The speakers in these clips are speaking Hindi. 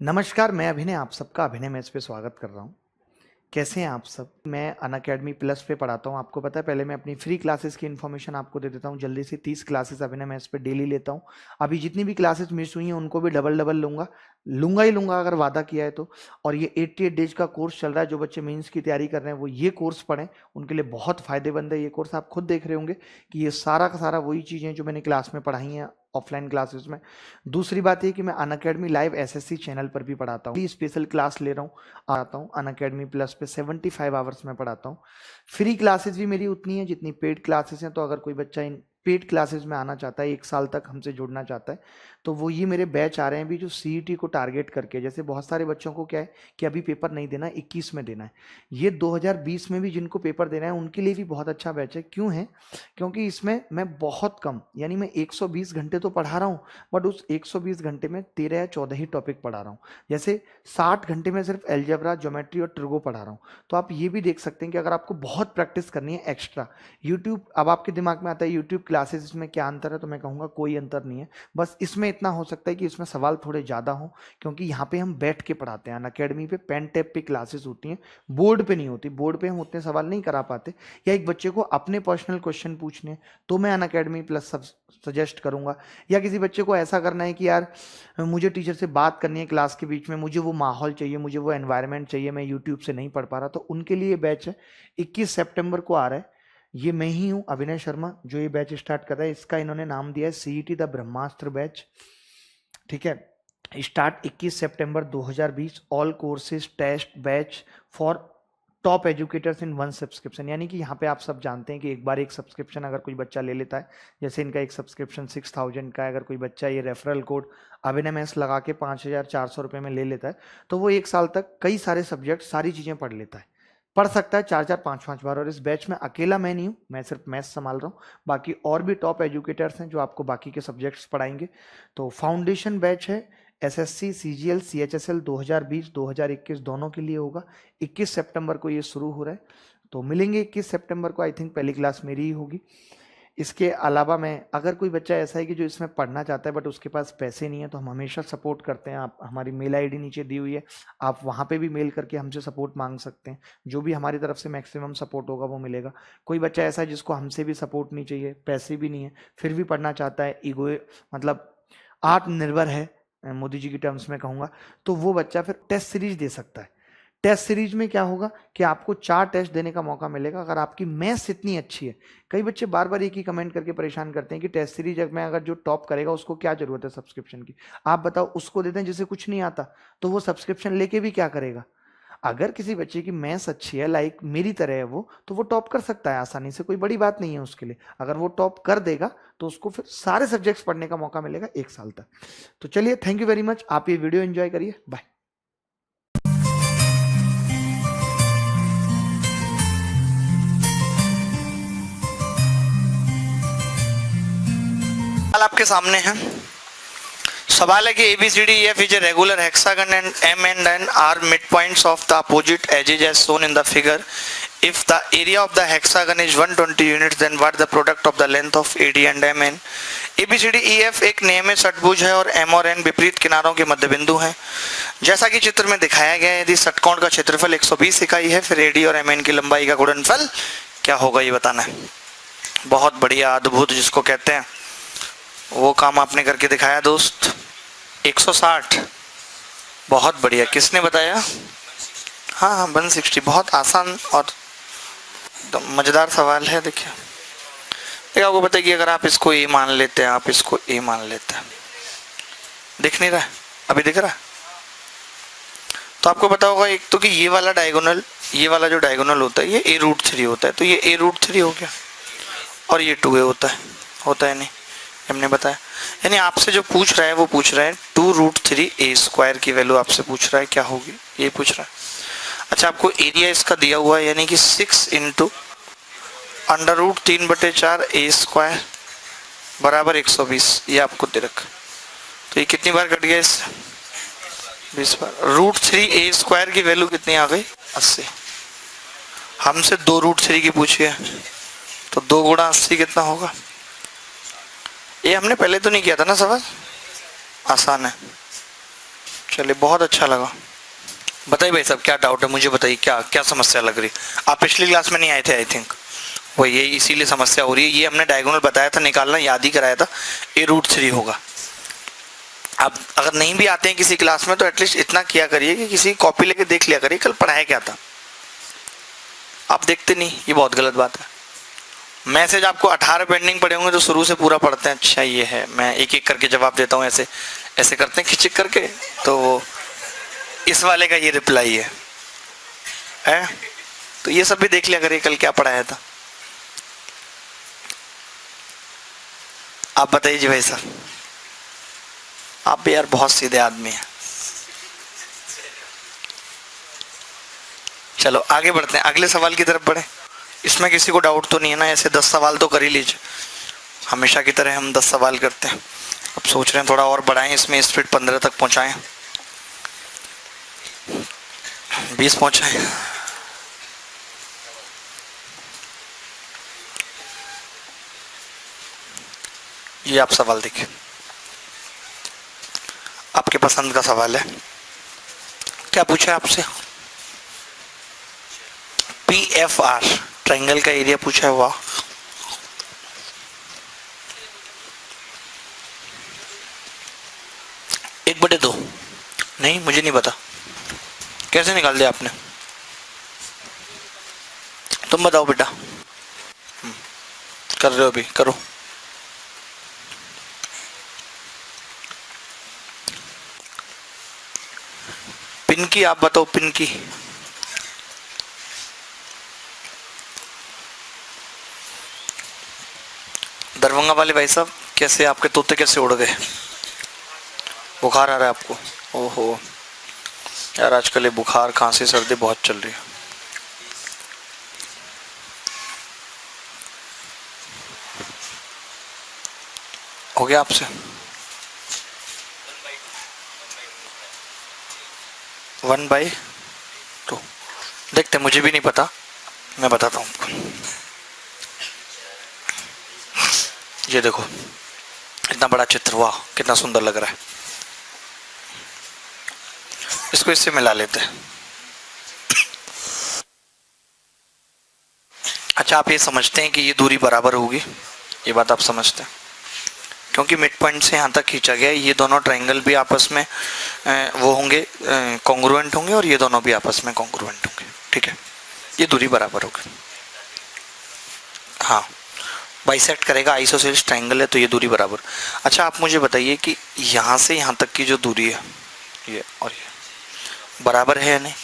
नमस्कार, मैं अभिनय आप सबका अभिनय मैथ्स पे स्वागत कर रहा हूँ। कैसे हैं आप सब? मैं अनअकैडमी प्लस पे पढ़ाता हूँ। आपको पता है, पहले मैं अपनी फ्री क्लासेस की इन्फॉर्मेशन आपको दे देता हूँ। जल्दी से 30 क्लासेस अभिनय मैथ्स पे डेली लेता हूँ। अभी जितनी भी क्लासेस मिस हुई हैं उनको भी डबल डबल लूँगा ही लूँगा अगर वादा किया है तो। और ये 88 डेज का कोर्स चल रहा है। जो बच्चे मेंस की तैयारी कर रहे हैं वो ये कोर्स पढ़ें, उनके लिए बहुत फ़ायदेमंद है ये कोर्स। आप खुद देख रहे होंगे कि ये सारा का सारा वही चीज़ें जो मैंने क्लास में पढ़ाई हैं ऑफलाइन क्लासेस में। दूसरी बात ये कि मैं अनअकैडमी लाइव एसएससी चैनल पर भी पढ़ाता हूँ। स्पेशल क्लास ले रहा हूँ, आता हूँ अनअकैडमी प्लस पे 75 आवर्स में पढ़ाता हूँ। फ्री क्लासेस भी मेरी उतनी है जितनी पेड क्लासेस हैं। तो अगर कोई बच्चा इन पेड क्लासेस में आना चाहता है, 1 साल तक हमसे जुड़ना चाहता है, तो वो ये मेरे बैच आ रहे हैं भी जो सीईटी को टारगेट करके। जैसे बहुत सारे बच्चों को क्या है कि अभी पेपर नहीं देना है, 21 में देना है। ये 2020 में भी जिनको पेपर देना है उनके लिए भी बहुत अच्छा बैच है। क्यों है? क्योंकि इसमें मैं बहुत कम, यानी मैं 120 घंटे तो पढ़ा रहा हूँ, बट उस 120 घंटे में 13 या 14 ही टॉपिक पढ़ा रहा हूँ। जैसे 60 घंटे में सिर्फ अलजेब्रा, ज्योमेट्री और ट्रिगो पढ़ा रहा हूँ। तो आप ये भी देख सकते हैं कि अगर आपको बहुत प्रैक्टिस करनी है एक्स्ट्रा, यूट्यूब, अब आपके दिमाग में आता है यूट्यूब क्लासेस में क्या अंतर है, तो मैं कहूँगा कोई अंतर नहीं है। बस इसमें इतना हो सकता है कि इसमें सवाल थोड़े ज़्यादा हों, क्योंकि यहाँ पे हम बैठ के पढ़ाते हैं। अनअकैडमी पे पेन टैप पे क्लासेस होती हैं, बोर्ड पे नहीं होती। बोर्ड पे हम उतने सवाल नहीं करा पाते, या एक बच्चे को अपने पर्सनल क्वेश्चन पूछने हैं तो मैं अनअकैडमी प्लस सजेस्ट करूंगा। या किसी बच्चे को ऐसा करना है कि यार मुझे टीचर से बात करनी है क्लास के बीच में, मुझे वो माहौल चाहिए, मुझे वो एनवायरनमेंट चाहिए, मैं यूट्यूब से नहीं पढ़ पा रहा, तो उनके लिए बैच है। 21 सितंबर को आ रहा है। ये मैं ही हूँ, अभिनय शर्मा, जो ये बैच स्टार्ट कर रहा है। इसका इन्होंने नाम दिया है सीईटी द ब्रह्मास्त्र बैच। ठीक है, स्टार्ट 21 सितंबर 2020। All courses test batch for top educators in one subscription. यानी कि यहाँ पे आप सब जानते हैं कि एक बार एक सब्सक्रिप्शन अगर कोई बच्चा ले लेता है, जैसे इनका एक सब्सक्रिप्शन 6000 का है, अगर कोई बच्चा ये रेफरल कोड अभिनय मैथ्स लगा के 5400 रुपये में ले लेता है, तो वो 1 साल तक कई सारे सब्जेक्ट, सारी चीज़ें पढ़ लेता है, पढ़ सकता है 4-4 5-5 बार। और इस बैच में अकेला मैं नहीं हूँ, मैं सिर्फ मैथ्स संभाल रहा हूँ, बाकी और भी टॉप एजुकेटर्स हैं जो आपको बाकी के सब्जेक्ट्स पढ़ाएंगे। तो फाउंडेशन बैच है, एसएससी, सीजीएल, सीएचएसएल 2020 2021 दोनों के लिए होगा। 21 सितंबर को ये शुरू हो रहा है, तो मिलेंगे 21 सितंबर को। आई थिंक पहली क्लास मेरी ही होगी। इसके अलावा मैं, अगर कोई बच्चा ऐसा है कि जो इसमें पढ़ना चाहता है बट उसके पास पैसे नहीं है, तो हम हमेशा सपोर्ट करते हैं। आप, हमारी मेल आईडी नीचे दी हुई है, आप वहाँ पे भी मेल करके हमसे सपोर्ट मांग सकते हैं। जो भी हमारी तरफ से मैक्सिमम सपोर्ट होगा वो मिलेगा। कोई बच्चा ऐसा है जिसको हमसे भी सपोर्ट नहीं चाहिए, पैसे भी नहीं है, फिर भी पढ़ना चाहता है, ईगो मतलब आत्मनिर्भर है, मोदी जी की टर्म्स में कहूँगा, तो वो बच्चा फिर टेस्ट सीरीज दे सकता है। टेस्ट सीरीज में क्या होगा कि आपको 4 टेस्ट देने का मौका मिलेगा अगर आपकी मैथ्स इतनी अच्छी है। कई बच्चे बार बार एक ही कमेंट करके परेशान करते हैं कि टेस्ट सीरीज में अगर जो टॉप करेगा उसको क्या जरूरत है सब्सक्रिप्शन की। आप बताओ, उसको देते हैं जिसे कुछ नहीं आता, तो वो सब्सक्रिप्शन लेके भी क्या करेगा? अगर किसी बच्चे की मैथ्स अच्छी है, लाइक मेरी तरह है वो, तो वो टॉप कर सकता है आसानी से, कोई बड़ी बात नहीं है उसके लिए। अगर वो टॉप कर देगा तो उसको फिर सारे सब्जेक्ट्स पढ़ने का मौका मिलेगा 1 साल तक। तो चलिए, थैंक यू वेरी मच। आप ये वीडियो एंजॉय करिए, बाय। सवाल आपके सामने है। सवाल है कि ABCDEF is a regular hexagon and M and N are midpoints of the opposite edges as shown in the figure. If the area of the hexagon is 120 units, then what the product of the length of AD and MN? ABCDEF एक नियमित षटभुज है और M और N विपरीत किनारों के मध्य बिंदु हैं। जैसा कि चित्र में दिखाया गया है, यदि षटकोण का क्षेत्रफल 120 इकाई है, फिर AD और MN की लंबाई का गुणनफल क्या होगा, ये बताना है। बहुत बढ़िया, अद्भुत जिसको कहते हैं, वो काम आपने करके दिखाया दोस्त। 160, बहुत बढ़िया। किसने बताया? हाँ, 160, बहुत आसान और मजेदार सवाल है। देखिए आपको पता है कि अगर आप इसको ए मान लेते हैं, आप इसको ए मान लेते हैं, दिख नहीं रहा है? अभी दिख रहा है? तो आपको पता होगा एक तो कि ये वाला डायगोनल, ये वाला जो डायगोनल होता है, ये a√3 होता है, तो ये a√3 हो गया, और ये 2a होता है नहीं, हमने बताया। यानी आपसे जो पूछ रहा है वो पूछ रहा है 2√3a² की वैल्यू आपसे पूछ रहा है, क्या होगी ये पूछ रहा है। अच्छा, आपको एरिया इसका दिया हुआ है, यानी कि 6 × √3/4a² बराबर 120, ये आपको दे रखा। तो ये कितनी बार कट गया इससे? 20 बार। √3a² की वैल्यू कितनी आ गई? 80। हमसे 2√3 की पूछी है, तो 2 × 80 कितना होगा? ये हमने पहले तो नहीं किया था ना सवाल, आसान है। चलिए, बहुत अच्छा लगा। बताइए भाई साहब, क्या डाउट है, मुझे बताइए, क्या क्या समस्या लग रही। आप पिछली क्लास में नहीं आए थे आई थिंक, वो ये इसीलिए समस्या हो रही है। ये हमने डायगोनल बताया था निकालना, याद ही कराया था, A√3 होगा। आप अगर नहीं भी आते हैं किसी क्लास में तो एटलीस्ट इतना किया करिए कि किसी कॉपी लेके देख लिया करिए कल पढ़ाया क्या था। आप देखते नहीं, ये बहुत गलत बात है। मैसेज आपको 18 पेंडिंग पड़े होंगे तो शुरू से पूरा पढ़ते हैं, अच्छा ये है, मैं एक एक करके जवाब देता हूँ, ऐसे ऐसे करते हैं खिचक करके, तो वो इस वाले का ये रिप्लाई है? तो ये सब भी देख लिया करिए कल क्या पढ़ाया था। आप बताइए जी भाई साहब, आप भी यार बहुत सीधे आदमी हैं। चलो आगे बढ़ते हैं, अगले सवाल की तरफ बढ़े। इसमें किसी को डाउट तो नहीं है ना? ऐसे 10 सवाल तो कर ही लीजिए, हमेशा की तरह हम 10 सवाल करते हैं। अब सोच रहे हैं थोड़ा और बढ़ाएं, इसमें स्पीड 15 तक पहुंचाएं, 20 पहुंचाएं। ये आप सवाल देखिए, आपके पसंद का सवाल है। क्या पूछा है आपसे? PFR ट्रायंगल का एरिया पूछा है। वाह, एक बटे दो? नहीं, मुझे नहीं पता, कैसे निकाल दिया आपने? तुम बताओ बेटा। कर रहे हो अभी, करो। पिन की आप बताओ, पिन की। दरभंगा वाले भाई साहब, कैसे आपके तोते कैसे उड़ गए? बुखार आ रहा है आपको? ओहो यार, आजकल ये बुखार खांसी सर्दी बहुत चल रही है। हो गया आपसे? 1/2 देखते, मुझे भी नहीं पता, मैं बताता हूँ आपको। ये देखो इतना बड़ा चित्र, वाह कितना सुंदर लग रहा है। इसको इससे मिला लेते हैं। अच्छा, आप ये समझते हैं कि ये दूरी बराबर होगी? ये बात आप समझते हैं? क्योंकि मिड पॉइंट से यहाँ तक खींचा गया, ये दोनों ट्रायंगल भी आपस में वो होंगे, कॉन्ग्रुएंट होंगे, और ये दोनों भी आपस में कॉन्ग्रुएंट होंगे, ठीक है? ये दूरी बराबर होगी। हाँ, बाइसेक्ट करेगा, आइसोसेलेस ट्रायंगल है तो ये दूरी बराबर। अच्छा, आप मुझे बताइए कि यहाँ से यहाँ तक की जो दूरी है, ये और ये बराबर है या नहीं?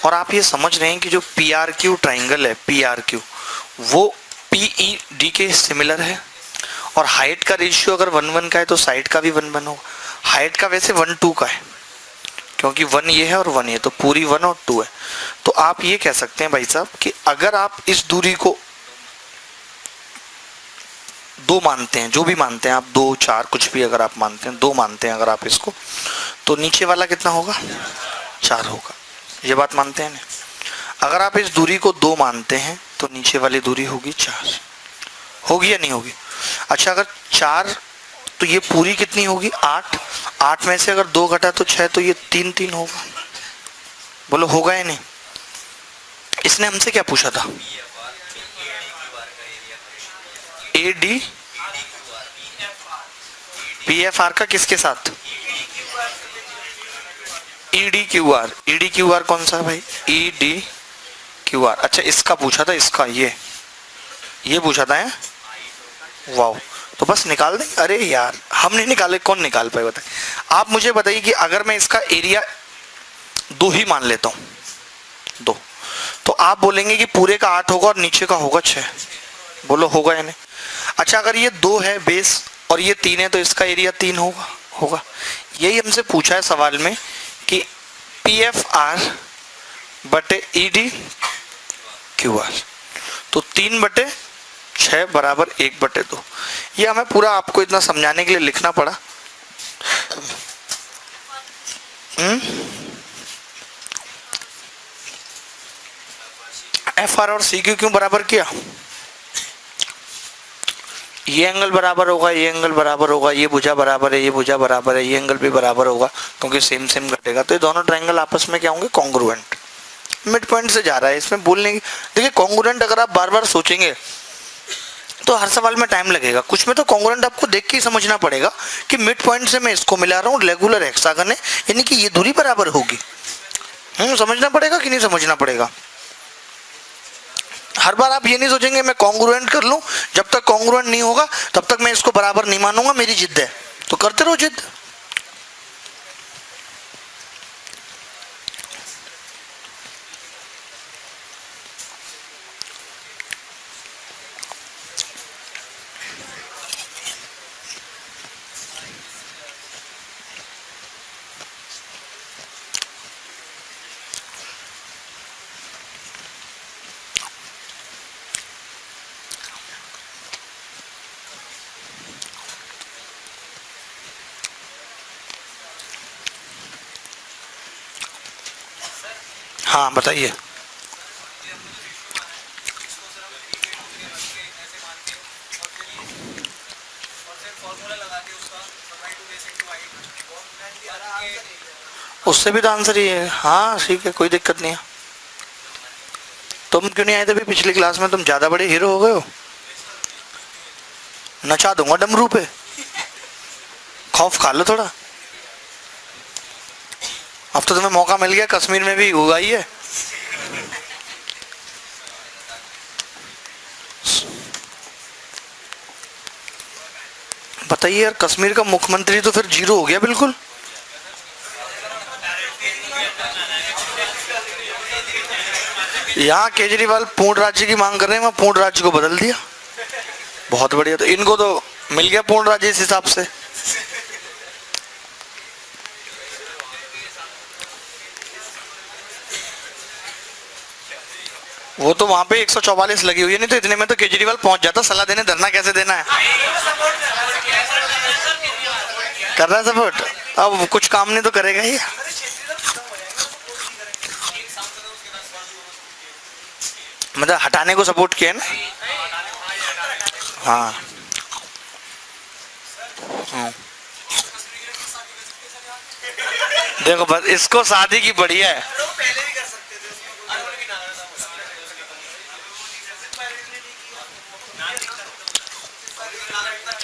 और आप ये समझ रहे हैं कि जो PRQ ट्रायंगल है, PRQ वो PED के सिमिलर है, और हाइट का रेशियो अगर 1:1 का है तो साइड का भी 1:1 होगा। हाइट का वैसे 1:2 का है, क्योंकि 1 ये है और 1 ये, तो पूरी 1 और 2 है। तो आप ये कह सकते हैं भाई साहब कि अगर आप इस दूरी को 2 मानते हैं, जो भी मानते हैं आप, 2, 4 कुछ भी अगर आप मानते हैं, 2 मानते हैं अगर आप इसको, तो नीचे वाला कितना होगा? 4 होगा। ये बात मानते हैं ना? अगर आप इस दूरी को 2 मानते हैं तो नीचे वाली दूरी होगी 4, होगी या नहीं होगी? अच्छा, अगर 4 तो ये पूरी कितनी होगी? 8। 8 में से अगर 2 घटा तो 6, तो ये 3 होगा। बोलो होगा या नहीं? इसने हमसे क्या पूछा था? AD PFR का किसके साथ? EDQR। EDQR कौन सा है भाई? EDQR। अच्छा, इसका पूछा था, इसका ये पूछा था है? वाओ, तो बस निकाल दें। अरे यार, हम नहीं निकाले, कौन निकाल पाए बताए? आप मुझे बताइए कि अगर मैं इसका एरिया 2 ही मान लेता हूं, 2, तो आप बोलेंगे कि पूरे का 8 होगा और नीचे का होगा 6। बोलो होगा या नहीं? अच्छा, अगर ये 2 है बेस और ये 3 है तो इसका एरिया 3 होगा। यही हमसे पूछा है सवाल में कि PFR बटे EDQR, तो 3/6 बराबर 1/2। ये हमें पूरा आपको इतना समझाने के लिए लिखना पड़ा। FR और CQ क्यों बराबर किया? ये एंगल बराबर होगा, ये एंगल बराबर होगा, ये भुजा बराबर है, ये भुजा बराबर है, ये एंगल भी बराबर होगा क्योंकि सेम सेम घटेगा, तो ये दोनों ट्रायंगल आपस में क्या होंगे, कॉन्ग्रुएंट। मिड पॉइंट से जा रहा है, इसमें बोलने की देखिए कॉन्ग्रुएंट अगर आप बार बार सोचेंगे तो हर सवाल में टाइम लगेगा। कुछ में तो कॉन्ग्रुएंट आपको देख के ही समझना पड़ेगा कि मिड पॉइंट से मैं इसको मिला रहा हूँ, रेगुलर हेक्सागन है, यानी कि ये दूरी बराबर होगी। समझना पड़ेगा कि नहीं समझना पड़ेगा। हर बार आप ये नहीं सोचेंगे मैं कॉन्ग्रुएंट कर लूं, जब तक कॉन्ग्रुएंट नहीं होगा तब तक मैं इसको बराबर नहीं मानूंगा, मेरी जिद है, तो करते रहो जिद। हाँ बताइए। उससे भी तो आंसर ही है। हाँ ठीक है, कोई दिक्कत नहीं है। तुम क्यों नहीं आए थे भी पिछली क्लास में? तुम ज्यादा बड़े हीरो हो गए हो। नचा दूंगा डमरू पे, खौफ खा लो थोड़ा। अब तो तुम्हें मौका मिल गया, कश्मीर में भी उगाई है। बताइए यार, कश्मीर का मुख्यमंत्री तो फिर जीरो हो गया बिल्कुल। यहाँ केजरीवाल पूर्ण राज्य की मांग कर रहे हैं, वहां पूर्ण राज्य को बदल दिया। बहुत बढ़िया, तो इनको तो मिल गया पूर्ण राज्य इस हिसाब से। वो तो वहां पे 144 लगी हुई है, नहीं तो इतने में तो केजरीवाल पहुंच जाता सलाह देने। धरना कैसे देना है कर रहा है सपोर्ट। अब कुछ काम नहीं तो करेगा ही। मतलब हटाने को सपोर्ट किया ना। हाँ देखो बस इसको शादी की बढ़िया है।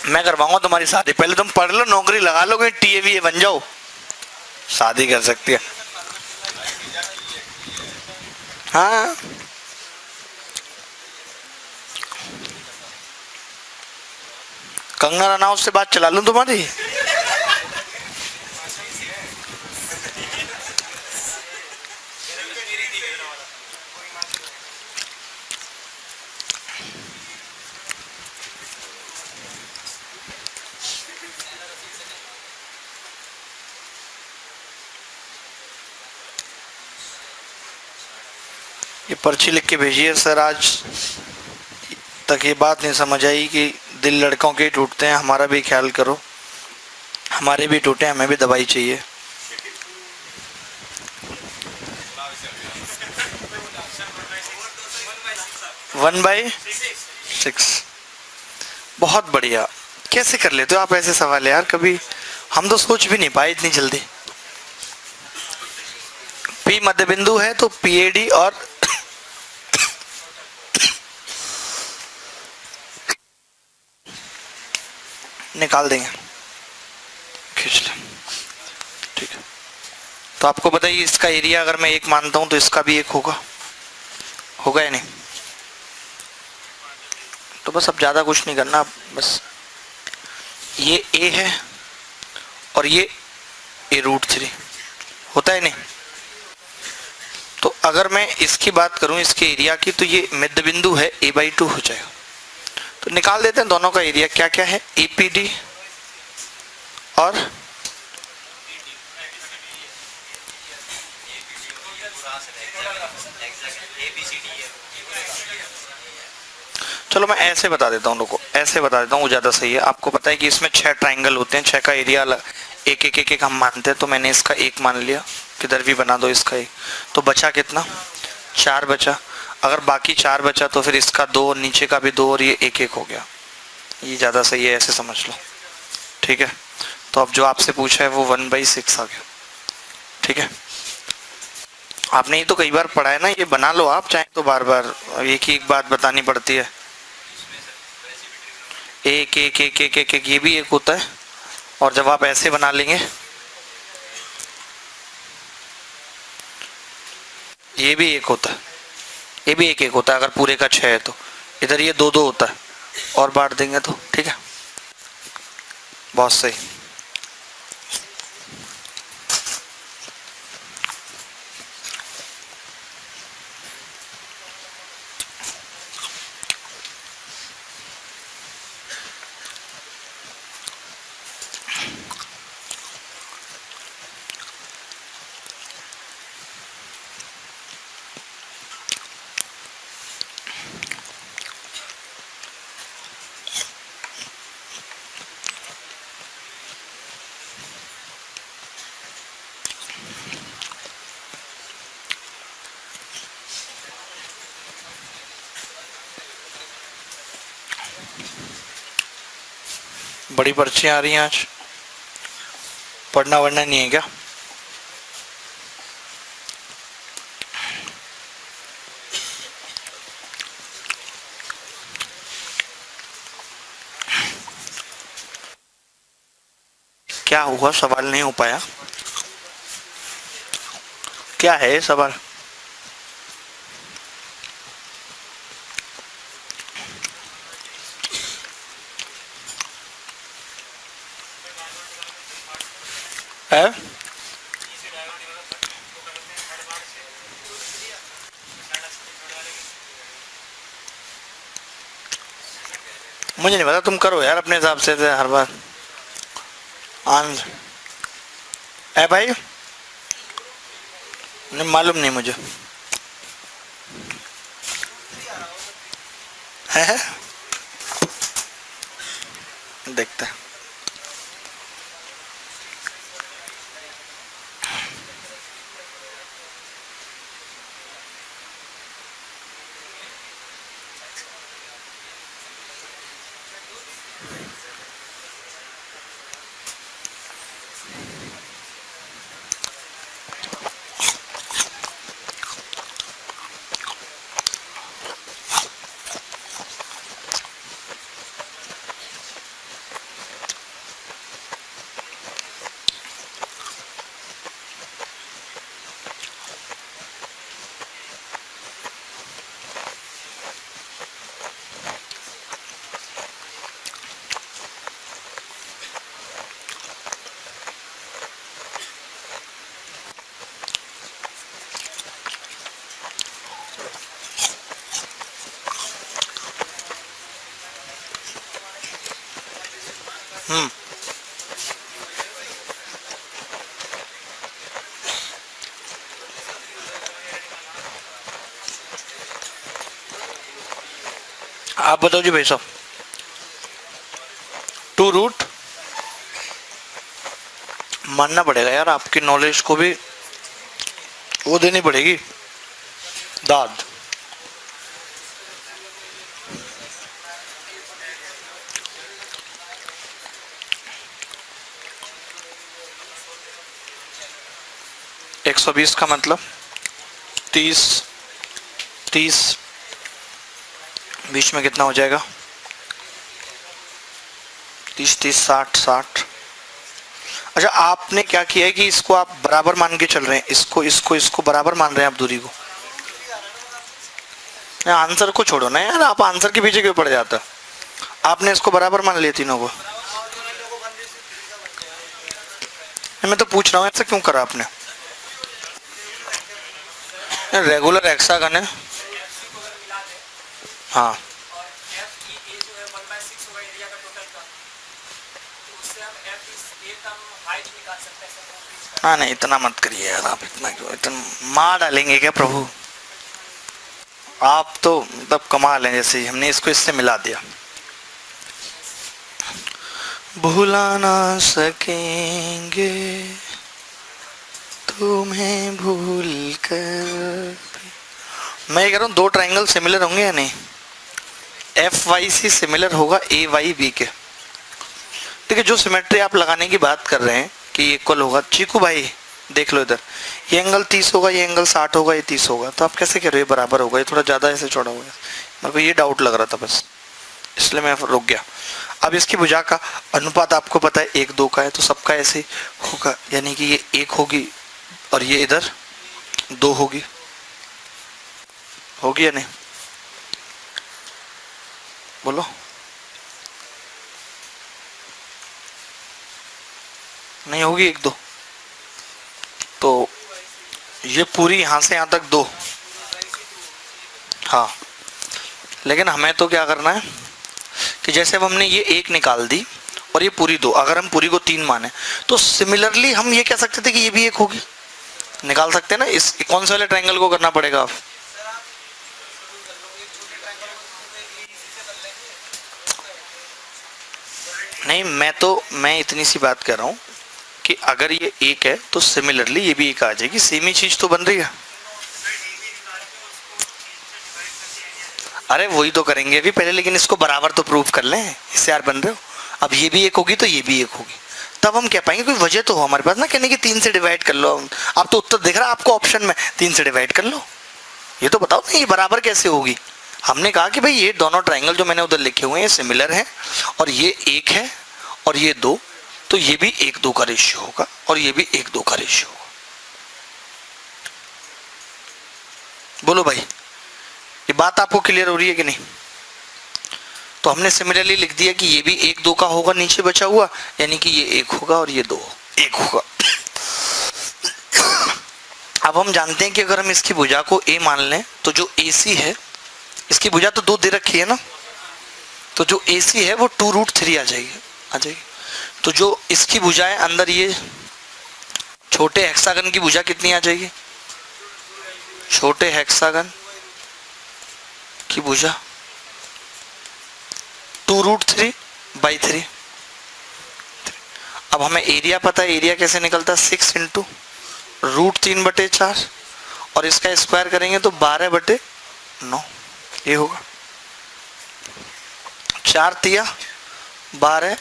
मैं करवाऊंगा तुम्हारी शादी, पहले तुम पढ़ लो, नौकरी लगा लो, कहीं टीए बन जाओ, शादी कर सकती है। हाँ कंगना रनाउत से बात चला लूं तुम्हारी। ये पर्ची लिख के भेजिए सर। आज तक ये बात नहीं समझ आई कि दिल लड़कों के टूटते हैं, हमारा भी ख्याल करो। हमारे भी टूटे, हमें भी दवाई चाहिए। One by 6। बहुत बढ़िया। कैसे कर लेते हो आप ऐसे सवाल यार, कभी हम तो सोच भी नहीं पाए इतनी जल्दी। पी मध्य बिंदु है तो पीएडी और निकाल देंगे, खींच लें। ठीक है, तो आपको बताइए इसका एरिया अगर मैं 1 मानता हूं तो इसका भी 1 होगा, होगा या नहीं? तो बस अब ज्यादा कुछ नहीं करना, बस ये ए है और ये A√3 होता है नहीं। तो अगर मैं इसकी बात करूं, इसके एरिया की, तो ये मध्य बिंदु है A/2 हो जाएगा। तो निकाल देते हैं दोनों का एरिया। क्या क्या है? APD और चलो मैं ऐसे बता देता हूँ, लोगों ऐसे बता देता हूँ, वो ज़्यादा सही है। आपको पता है कि इसमें 6 ट्राइंगल होते हैं, 6 का एरिया अलग एक एक एक एक हम मानते हैं। तो मैंने इसका 1 मान लिया, किधर भी बना दो इसका 1। तो बचा कितना? 4 बचा। अगर बाकी 4 बचा तो फिर इसका 2, नीचे का भी 2 और ये 1 1 हो गया। ये ज़्यादा सही है, ऐसे समझ लो। ठीक है, तो अब जो आपसे पूछा है वो 1/6 आ गया। ठीक है, आपने ये तो कई बार पढ़ा है ना, ये बना लो आप चाहे तो बार बार, एक ही एक बात बतानी पड़ती है। एक एक एक एक एक, एक ये भी एक होता है, और जब आप ऐसे बना लेंगे ये भी एक होता है, ये भी एक एक होता है, अगर पूरे का 6 है तो इधर ये 2 2 होता है, और बांट देंगे तो ठीक है, बहुत सही। बड़ी पर्चियाँ आ रही हैं आज, पढ़ना वढ़ना नहीं है क्या? क्या हुआ, सवाल नहीं हो पाया? क्या है सवाल? है मुझे नहीं पता, तुम करो यार अपने हिसाब से हर बार आंसर। है भाई, नहीं मालूम नहीं मुझे। है देखते हैं। आप बताओ जी भाई साहब। 2 रूट मानना पड़ेगा यार, आपकी नॉलेज को भी वो देनी पड़ेगी दाद। एक 120 का मतलब 30 30 बीच में कितना हो जाएगा? 30 30 60 60। अच्छा, आपने क्या किया है कि इसको आप बराबर मान के चल रहे हैं, इसको इसको इसको बराबर मान रहे हैं आप दूरी को। आंसर को छोड़ो ना यार, आप आंसर के पीछे क्यों पड़ जाता? आपने इसको बराबर मान लिया तीनों को। मैं तो पूछ रहा हूँ ऐसा क्यों करा आपने? रेगुलर हेक्सागन है। हाँ हाँ, नहीं इतना मत करिए यार, आप इतना क्यों, इतना मार डालेंगे क्या प्रभु? आप तो मतलब कमाल हैं, जैसे हमने इसको इससे मिला दिया। भुला ना सकेंगे तुम्हें भूल कर। मैं ये कह रहा हूँ 2 ट्रायंगल सिमिलर होंगे या नहीं? एफ वाई सी सिमिलर होगा ए वाई बी के। ठीक है, जो सिमेट्री आप लगाने की बात कर रहे हैं कि इक्वल होगा, चीकू भाई देख लो इधर, ये एंगल 30 होगा, ये एंगल 60 होगा, ये 30 होगा, तो आप कैसे कह रहे हो ये बराबर होगा, ये थोड़ा ज़्यादा ऐसे चौड़ा होगा। मेरे को ये डाउट लग रहा था बस, इसलिए मैं रुक गया। अब इसकी भुजा का अनुपात आपको पता है 1:2 का है, तो सबका ऐसे होगा, यानी कि ये 1 होगी और ये इधर 2 होगी या नहीं, बोलो। नहीं होगी 1:2, तो ये पूरी यहां से यहां तक 2। हाँ, लेकिन हमें तो क्या करना है कि जैसे अब हमने ये 1 निकाल दी और ये पूरी 2, अगर हम पूरी को 3 माने तो सिमिलरली हम ये कह सकते थे कि ये भी 1 होगी, निकाल सकते हैं ना। इस कौन से वाले ट्रायंगल को करना पड़ेगा आप? नहीं, मैं इतनी सी बात कर रहा हूं कि अगर ये 1 है तो सिमिलरली ये भी 1 आ जाएगी, सेम ही चीज तो बन रही है। अरे वही तो करेंगे अभी पहले, लेकिन इसको बराबर तो प्रूव कर लें, इससे यार बन रहे हो। अब ये भी 1 होगी तो ये भी 1 होगी, तब हम कह पाएंगे कोई वजह तो हो हमारे पास ना कहने की 3 से डिवाइड कर लो। आप तो उत्तर दिख रहा है आपको ऑप्शन में, 3 से डिवाइड कर लो, ये तो बताओ ना ये बराबर कैसे होगी। हमने कहा कि भाई ये दोनों ट्राइंगल जो मैंने उधर लिखे हुए हैं सिमिलर हैं, और ये 1 है और ये 2, तो ये भी 1:2 का रेशियो होगा और ये भी 1:2 का रेशियो होगा। बोलो भाई, ये बात आपको क्लियर हो रही है कि नहीं? तो हमने सिमिलरली लिख दिया कि ये भी 1:2 का होगा, नीचे बचा हुआ, यानी कि ये 1 होगा और ये 1 होगा। अब हम जानते हैं कि अगर हम इसकी भुजा को a मान लें तो जो AC है, इसकी भुजा तो 2 दे रखी है ना, तो जो AC है वो 2√3 आ जाएगी। तो जो इसकी भुजा है अंदर, ये छोटे हेक्सागन की भुजा कितनी आ जाएगी? छोटे हेक्सागन की भुजा 2√3/3। अब हमें एरिया पता है, एरिया कैसे निकलता है? 6 × √3/4, और इसका स्क्वायर करेंगे तो 12/9 ये होगा। 4 तिया 12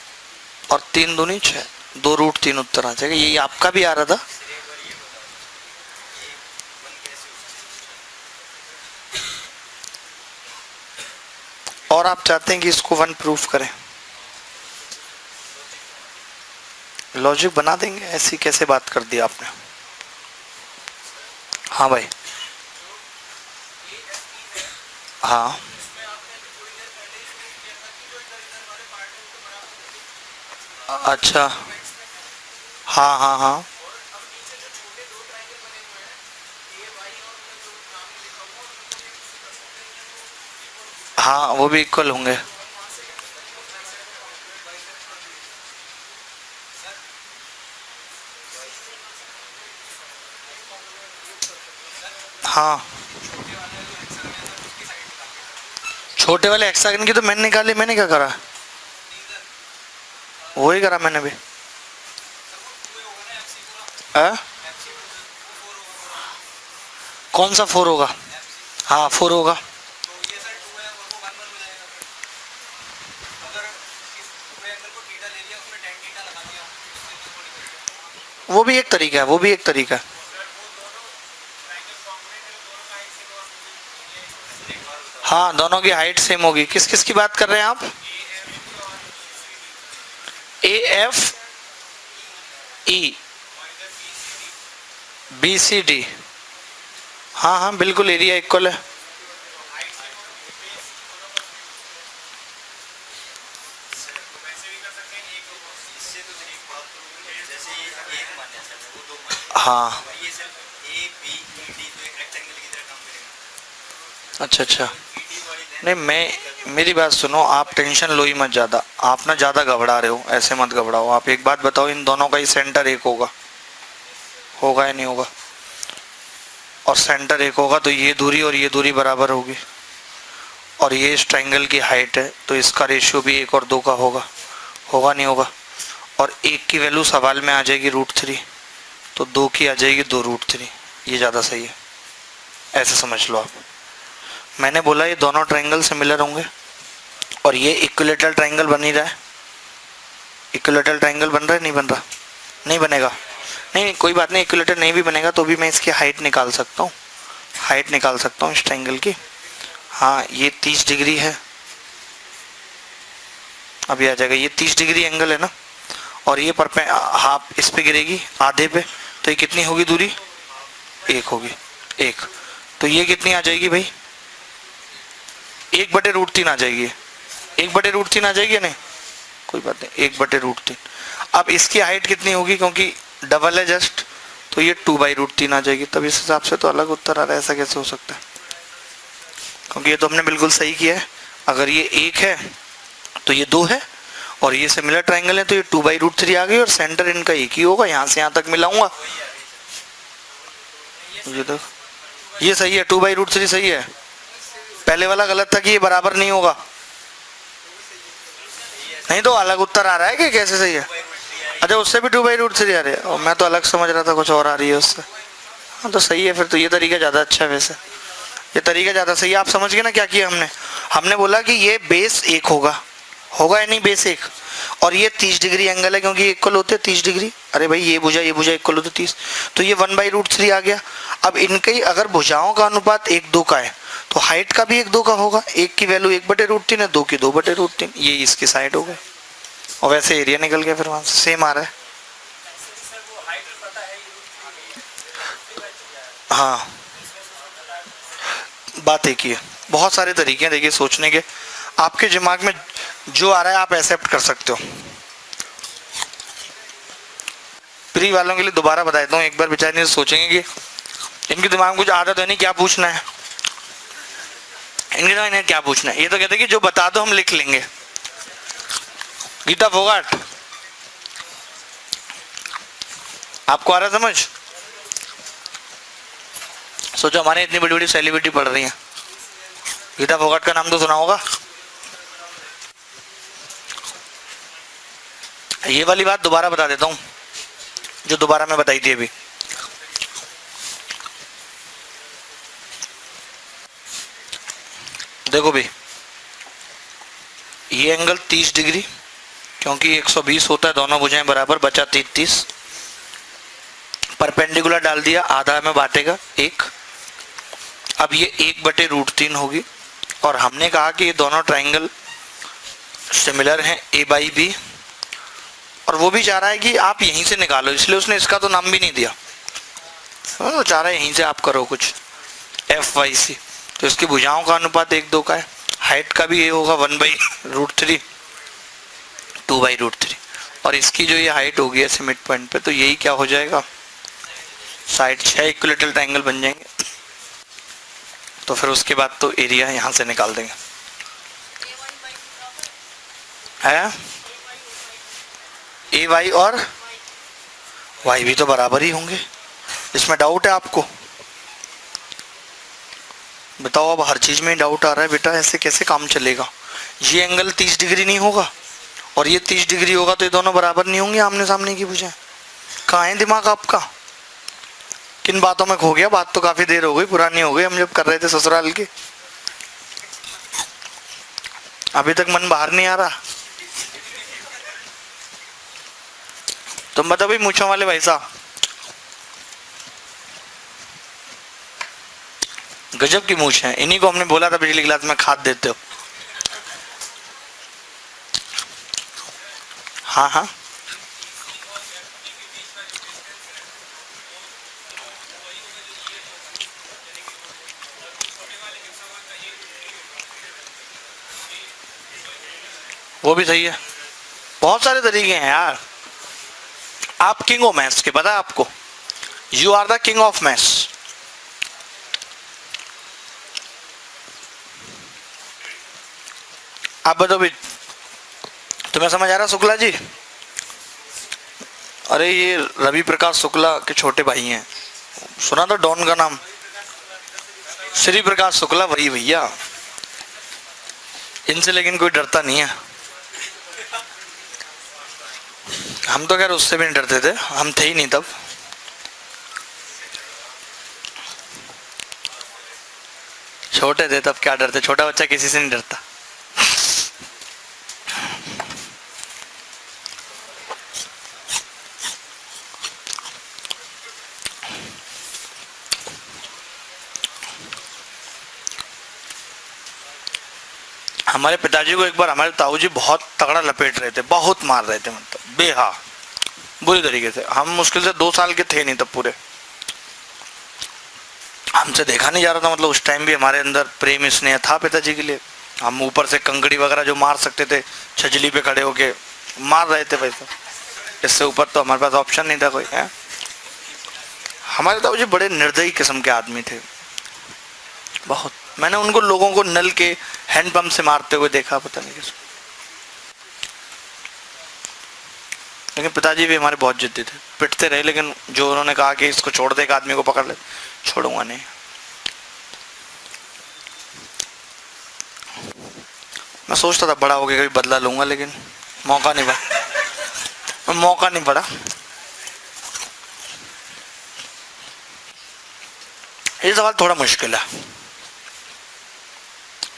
और 3 दूनी 6, 2√3 उत्तर आ जाएगा। यही आपका भी आ रहा था। और आप चाहते हैं कि इसको 1 प्रूफ करें, लॉजिक बना देंगे। ऐसी कैसे बात कर दी आपने? हाँ भाई, हाँ अच्छा, हाँ हाँ हाँ, हाँ वो भी इक्वल होंगे। हाँ, छोटे वाले हेक्सागन की तो मैंने निकाली, मैंने क्या करा? वही करा मैंने भी। कौन सा 4 होगा? हाँ 4 होगा। वो भी एक तरीका है, वो भी एक तरीका है। हाँ, दोनों की हाइट सेम होगी। किस किस की बात कर रहे हैं आप? AF E BCD, हाँ हाँ बिल्कुल, एरिया इक्वल है। हाँ अच्छा, नहीं मेरी बात सुनो, आप टेंशन लो ही मत ज़्यादा, आप ना ज़्यादा घबरा रहे हो, ऐसे मत घबराओ। आप एक बात बताओ, इन दोनों का ही सेंटर 1 होगा या नहीं होगा? और सेंटर 1 होगा तो ये दूरी और ये दूरी बराबर होगी, और ये इस ट्रायंगल की हाइट है, तो इसका रेशियो भी 1 और 2 का होगा नहीं होगा? और 1 की वैल्यू सवाल में आ जाएगी √3, तो 2 की आ जाएगी 2√3। ये ज़्यादा सही है, ऐसे समझ लो आप। मैंने बोला ये दोनों ट्रायंगल सिमिलर होंगे, और ये इक्विलेटरल ट्रायंगल बन ही रहा है। इक्विलेटरल ट्रायंगल बन रहा है, नहीं बन रहा? नहीं बनेगा, नहीं कोई बात नहीं, इक्विलेटर नहीं भी बनेगा तो भी मैं इसकी हाइट निकाल सकता हूँ, हाइट निकाल सकता हूँ इस ट्रायंगल की। हाँ ये 30 डिग्री है, अभी आ जाएगा, ये 30 डिग्री एंगल है ना, और ये हाफ इस पे गिरेगी आधे पे, तो ये कितनी होगी दूरी? 1 होगी, 1। तो ये कितनी आ जाएगी भाई? 1/√3 आ जाएगी, 1/√3 आ जाएगी या नहीं? कोई बात नहीं, 1/√3। अब इसकी हाइट कितनी होगी, क्योंकि डबल है जस्ट, तो ये 2/√3 आ जाएगी। तब इस हिसाब से तो अलग उत्तर आ रहा है, ऐसा कैसे हो सकता है? क्योंकि ये तो हमने बिल्कुल सही किया है, अगर ये 1 है तो ये 2 है, और ये सिमिलर ट्रायंगल है तो ये 2/√3 आ गई, और सेंटर इनका एक ही होगा, यहाँ से यहाँ तक मिलाऊंगा। ये देखो, ये सही है, 2/√3 सही है। पहले वाला गलत था कि ये बराबर नहीं होगा, नहीं तो अलग उत्तर आ रहा है कि कैसे सही है? अच्छा उससे भी 2/√3 आ रही है, और मैं तो अलग समझ रहा था, कुछ और आ रही है उससे। हाँ तो सही है फिर तो, ये तरीका ज़्यादा अच्छा है, वैसे ये तरीका ज़्यादा सही है। आप समझ गए ना क्या किया हमने? हमने बोला कि ये बेस 1 होगा, होगा या नहीं बेस 1, और ये 30 डिग्री एंगल है क्योंकि इक्वल होते हैं 30 डिग्री। अरे भाई ये भुजा इक्वल होते 30, तो ये 1/√3 आ गया। अब इनके अगर भुजाओं का अनुपात 1:2 का है तो हाइट का भी 1:2 का होगा। 1 की वैल्यू 1/√3 है, 2 की 2/√3, ये इसकी साइड हो गई, और वैसे एरिया निकल गया, फिर वहां से सेम आ रहा है। हाँ बात एक ही है, बहुत सारे तरीके हैं देखिए सोचने के, आपके दिमाग में जो आ रहा है आप एक्सेप्ट कर सकते हो। प्री वालों के लिए दोबारा बता देता हूँ, एक बार बेचारे नहीं सोचेंगे कि इनके दिमाग में कुछ आदत है नहीं, क्या पूछना है इनके दिमाग में, क्या पूछना है। ये तो कहते हैं कि जो बता दो हम लिख लेंगे। गीता फोगाट, आपको आ रहा समझ? सोचो हमारे इतनी बड़ी बड़ी सेलिब्रिटी पढ़ रही हैं, गीता फोगाट का नाम तो सुना होगा। ये वाली बात दोबारा बता देता हूं, जो दोबारा मैं बताई थी अभी। देखो भाई, ये एंगल 30 डिग्री, क्योंकि 120 होता है, दोनों भुजाएं बराबर, बचा 30। परपेंडिकुलर डाल दिया, आधा में बांटेगा 1। अब ये 1/√3 होगी, और हमने कहा कि ये दोनों ट्रायंगल सिमिलर हैं A/B, और वो भी चाह रहा है कि आप यहीं से निकालो, इसलिए उसने इसका तो नाम भी नहीं दिया, वो चाह रहा है यहीं से आप करो कुछ FYC। तो इसकी भुजाओं का अनुपात 1:2 का है, हाइट का भी ये होगा 1/√3, 2/√3, और इसकी जो ये हाइट होगी ऐसे मिड पॉइंट पे, तो यही क्या हो जाएगा, साइड 6 इक्विलेटरल ट्रायंगल बन जाएंगे। तो फिर उसके बाद तो एरिया यहाँ से निकाल देंगे, है AY और Y भी तो बराबर ही होंगे, इसमें डाउट है आपको? बताओ, अब हर चीज में डाउट आ रहा है बेटा, ऐसे कैसे काम चलेगा? ये एंगल 30 डिग्री नहीं होगा और ये 30 डिग्री होगा, तो ये दोनों बराबर नहीं होंगे आमने सामने की भुजाएं। कहाँ है दिमाग आपका? किन बातों में खो गया? बात तो काफी देर हो गई, पुरानी हो गई, हम जब कर रहे थे ससुराल की, अभी तक मन बाहर नहीं आ रहा। तुम बताओ भाई मूंछों वाले भाई साहब, गजब की मूछ है, इन्हीं को हमने बोला था पिछली क्लास में खाद देते हो। हाँ हाँ वो भी सही है, बहुत सारे तरीके हैं यार। आप किंग हो मैथ्स के, पता है आपको? You are the king of maths. आप बताओ भी, तुम्हें समझ आ रहा शुक्ला जी? अरे ये रवि प्रकाश शुक्ला के छोटे भाई हैं, सुना था डॉन का नाम? श्री प्रकाश शुक्ला, वही भैया। इनसे लेकिन कोई डरता नहीं है, हम तो खैर उससे भी नहीं डरते थे, हम थे ही नहीं तब। छोटे थे तब क्या डरते, छोटा बच्चा किसी से नहीं डरता। हमारे पिताजी को एक बार हमारे ताऊजी बहुत तगड़ा लपेट रहे थे, बहुत मार रहे थे, मतलब बेहा बुरी तरीके से। हम मुश्किल से 2 साल के थे नहीं तब पूरे, हमसे देखा नहीं जा रहा था, मतलब उस टाइम भी हमारे अंदर प्रेम स्नेह था पिताजी के लिए। हम ऊपर से कंकड़ी वगैरह जो मार सकते थे, छजली पे खड़े होके मार रहे थे वैसे, इससे ऊपर तो हमारे पास ऑप्शन नहीं था कोई है। हमारे ताऊजी बड़े निर्दयी किस्म के आदमी थे बहुत। मैंने उनको लोगों को नल के हैंडपंप से मारते हुए देखा, पता नहीं किस। लेकिन पिताजी भी हमारे बहुत जिद्दी थे, पिटते रहे, लेकिन जो उन्होंने कहा कि इसको छोड़ दे, एक आदमी को पकड़ ले, छोड़ूंगा नहीं। मैं सोचता था बड़ा हो गया कभी बदला लूंगा, लेकिन मौका नहीं पड़ा। ये सवाल थोड़ा मुश्किल है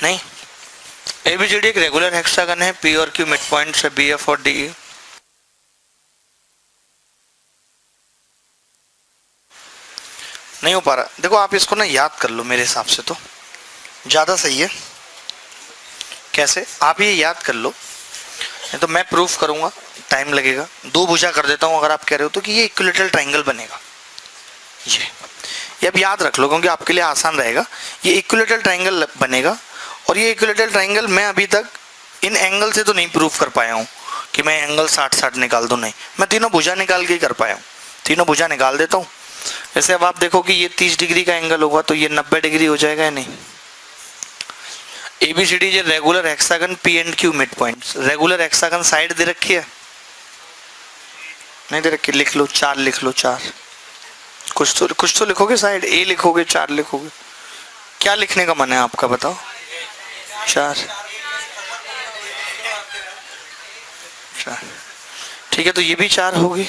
नहीं। एबीसीडी एक रेगुलर हेक्सागन है, पी और क्यू मिड पॉइंट है, बी एफ और डी। नहीं हो पा रहा, देखो आप इसको ना याद कर लो, मेरे हिसाब से तो ज्यादा सही है। कैसे? आप ये याद कर लो, नहीं तो मैं प्रूफ करूंगा, टाइम लगेगा। 2 भुजा कर देता हूं अगर आप कह रहे हो तो, कि ये इक्विलेटरल ट्रायंगल बनेगा। ये अब याद रख लो क्योंकि आपके लिए आसान रहेगा। ये इक्विलेटरल ट्रायंगल बनेगा, और ये इक्विलेटरल ट्रायंगल मैं अभी तक इन एंगल से तो नहीं प्रूफ कर पाया हूँ कि मैं एंगल 60-60 निकाल दूँ, नहीं, मैं तीनों भुजा निकाल के ही कर पाया हूँ। तीनों भुजा निकाल देता हूँ। वैसे अब आप देखो कि ये 30 डिग्री का एंगल होगा तो ये 90 डिग्री हो जाएगा या नहीं। एबीसीडी जो regular hexagon P and Q mid points. Regular hexagon side दे रखी है, नहीं दे रखी, लिख लो 4, लिख लो 4। कुछ तो लिखोगे, साइड ए लिखोगे, 4 लिखोगे। क्या लिखने का मन है आपका बताओ? 4। ठीक है, तो ये भी 4 होगी।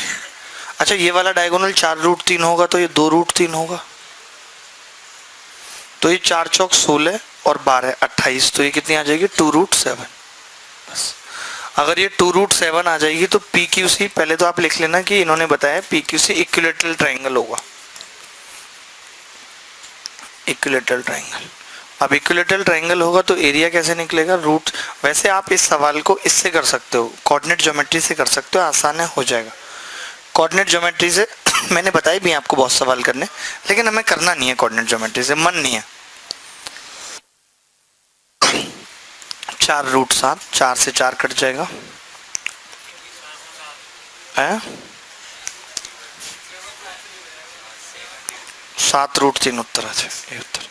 अच्छा, ये वाला डायगोनल 4√3 होगा, तो ये 2√3 होगा, तो ये 4 चौक 16 और 12 28, तो ये कितनी आ जाएगी? 2√7। बस, अगर ये 2√7 आ जाएगी तो PQC, पहले तो आप लिख लेना कि इन्होंने बताया PQC इक्विलेटरल ट्रायंगल होगा। इक्विलेटरल ट्रायंगल, अब इक्विलेटरल ट्रायंगल होगा तो एरिया कैसे निकलेगा? रूट। वैसे आप इस सवाल को इससे कर सकते हो, कोऑर्डिनेट ज्योमेट्री से कर सकते हो, आसान है, हो जाएगा। कोऑर्डिनेट ज्योमेट्री से मैंने बताई भी आपको बहुत सवाल करने, लेकिन हमें करना नहीं है कोऑर्डिनेट ज्योमेट्री से, मन नहीं है। 4√7, 4 से 4 कट जाएगा है, 7√3 उत्तर आ जाए, उत्तर।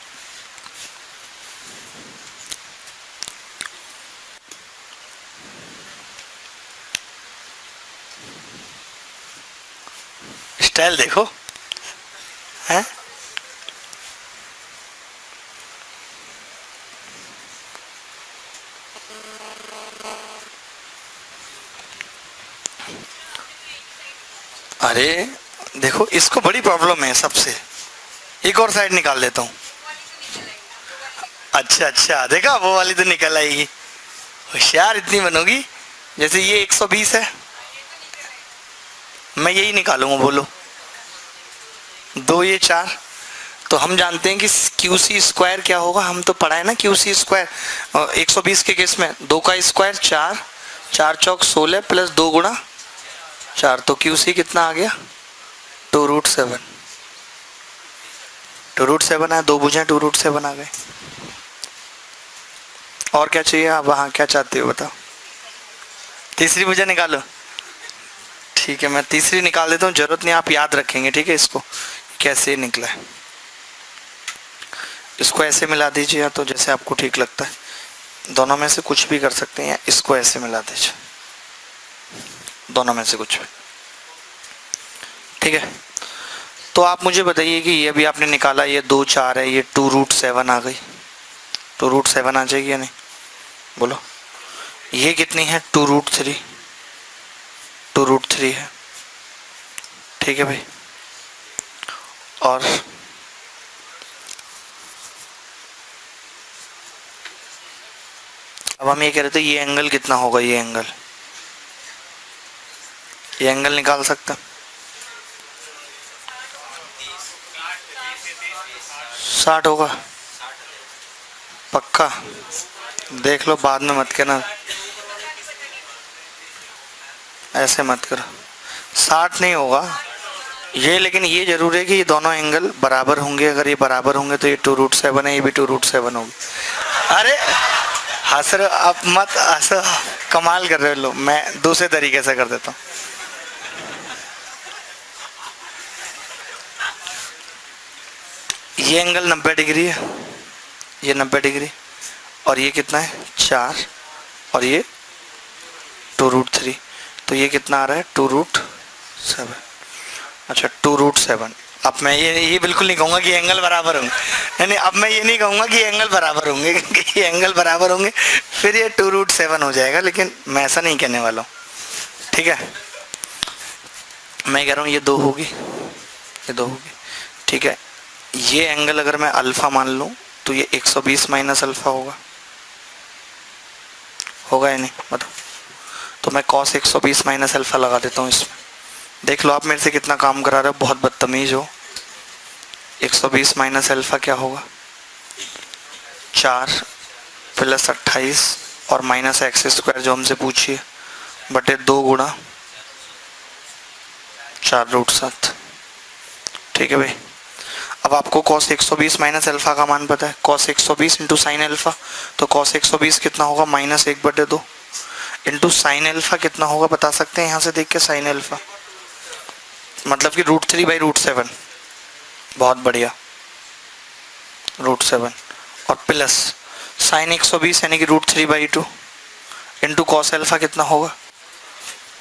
स्टाइल देखो है। अरे देखो, इसको बड़ी प्रॉब्लम है सबसे। एक और साइड निकाल लेता हूं। अच्छा, देखा, वो वाली तो निकल आएगी। होशियार इतनी बनोगी। जैसे ये 120 है, मैं यही निकालूंगा, बोलो 2 ये 4, तो हम जानते हैं कि QC स्क्वायर क्या होगा, हम तो पढ़ा है ना QC स्क्वायर। 120 के केस में 2 का स्क्वायर 4, 4 चौक 16 प्लस 2 गुणा 4, तो QC कितना आ गया? 2√7। 2√7 है, 2 भुजाएं 2√7 आ गए। और क्या चाहिए आप? वहाँ क्या चाहते हो बताओ? तीसरी भुजा निकालो। ठीक है, मैं तीसरी निकाल देता हूँ, जरूरत नहीं, आप याद रखेंगे, ठीक है, इसको कैसे निकला है। इसको ऐसे मिला दीजिए, या तो जैसे आपको ठीक लगता है, दोनों में से कुछ भी कर सकते हैं, या इसको ऐसे मिला दीजिए, दोनों में से कुछ भी, ठीक है। तो आप मुझे बताइए कि ये भी आपने निकाला, ये 2 4 है, ये 2√7 आ गई, 2√7 आ जाएगी या नहीं, बोलो। ये कितनी है? 2√3, 2√3 है, ठीक है भाई। और अब हम ये कह रहे थे, ये एंगल कितना होगा? ये एंगल निकाल सकते हैं। 60 होगा पक्का? देख लो, बाद में मत कहना, ऐसे मत करो। 60 नहीं होगा ये, लेकिन ये जरूर है कि ये दोनों एंगल बराबर होंगे। अगर ये बराबर होंगे तो ये 2√7 है, ये भी 2√7 होगी। अरे हंस रहे हो आप, मत हंसो, कमाल कर रहे हो। लो मैं दूसरे तरीके से कर देता हूँ। ये एंगल 90 डिग्री है, ये 90 डिग्री, और ये कितना है 4, और ये 2√3, तो ये कितना आ रहा है 2√7। अच्छा 2√7। अब मैं ये बिल्कुल नहीं कहूँगा कि एंगल बराबर होंगे, नहीं, अब मैं ये नहीं कहूँगा कि एंगल बराबर होंगे, क्योंकि ये एंगल बराबर होंगे फिर ये 2√7 हो जाएगा, लेकिन मैं ऐसा नहीं कहने वाला हूँ। ठीक है, मैं कह रहा हूँ ये 2 होगी, ये 2 होगी। ठीक है, ये एंगल अगर मैं अल्फा मान लूँ तो ये 120 माइनस अल्फा होगा या नहीं बताओ। तो मैं cos 120 माइनस अल्फा लगा देता हूँ इसमें। देख लो आप मेरे से कितना काम करा रहे हो, बहुत बदतमीज हो। 120 माइनस अल्फा क्या होगा, 4 + 28 और माइनस x² जो हमसे पूछिए, बटे 2 गुणा 4√7। ठीक है भाई। अब आपको cos 120 माइनस अल्फा का मान पता है, cos 120 इंटू साइन अल्फा, तो cos 120 कितना होगा -1/2 इंटू साइन अल्फा कितना होगा बता सकते हैं यहाँ से देख के। साइन अल्फा मतलब कि √3/√7, बहुत बढ़िया, √7, और प्लस साइन 120 यानी कि √3/2 इंटू कॉस अल्फा कितना होगा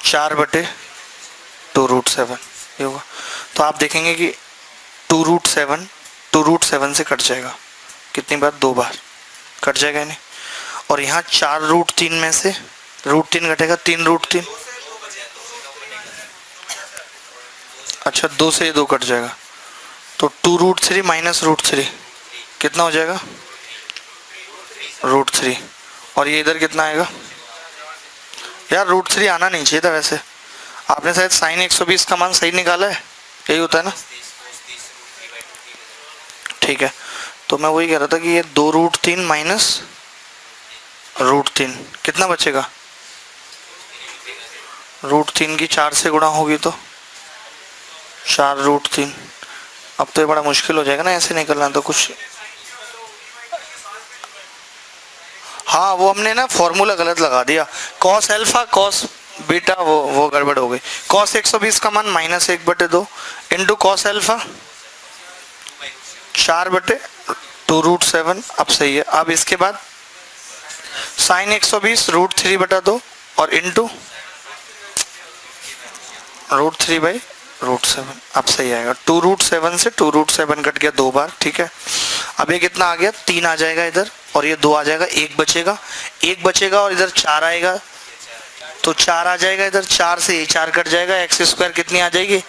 4/2√7 ये होगा। तो आप देखेंगे कि 2√7 से कट जाएगा, कितनी बार, 2 बार कट जाएगा नहीं। और यहाँ 4√3 में से √3 घटेगा, 3√3, अच्छा 2 से 2 कट जाएगा, तो 2√3 माइनस √3 कितना हो जाएगा √3, और ये इधर कितना आएगा यार, √3 आना नहीं चाहिए था वैसे। आपने शायद साइन 120 का मान सही निकाला है, यही होता है ना। ठीक है, तो मैं वही कह रहा था कि ये 2√3 माइनस √3 कितना बचेगा, √3 की 4 से गुणा होगी तो 4√3। अब तो ये बड़ा मुश्किल हो जाएगा ना ऐसे निकलना, तो कुछ, हाँ वो हमने ना फॉर्मूला गलत लगा दिया, cos अल्फा cos बीटा, वो गड़बड़ हो गई। cos 120 का मान -1/2 इंटू कॉस अल्फा 4/2√7। अब सही है। अब इसके बाद साइन 120 √3/2 और इंटू √3/√7। अब सही आएगा, 2√7 से 2√7 कट गया 2 बार। ठीक है, अब ये कितना आ गया, 3 आ जाएगा इधर, और ये 2 आ जाएगा, 1 बचेगा और इधर 4 आएगा, तो 4 आ जाएगा इधर, 4 से ये 4 कट जाएगा, x² कितनी आ जाएगी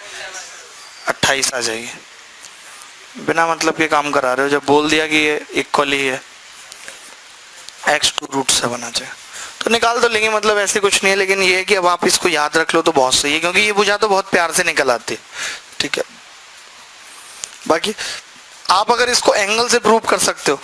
28 आ जाएगी। बिना मतलब के काम करा रहे हो, जब बोल दिया कि ये इक्वल ही है, x 2√7 आ जाएगा, तो निकाल तो लेंगे, मतलब ऐसे कुछ नहीं है। लेकिन ये है कि अब आप इसको याद रख लो तो बहुत सही है, क्योंकि ये बुझा तो बहुत प्यार से निकल आती है। ठीक है, बाकी आप अगर इसको एंगल से प्रूव कर सकते हो,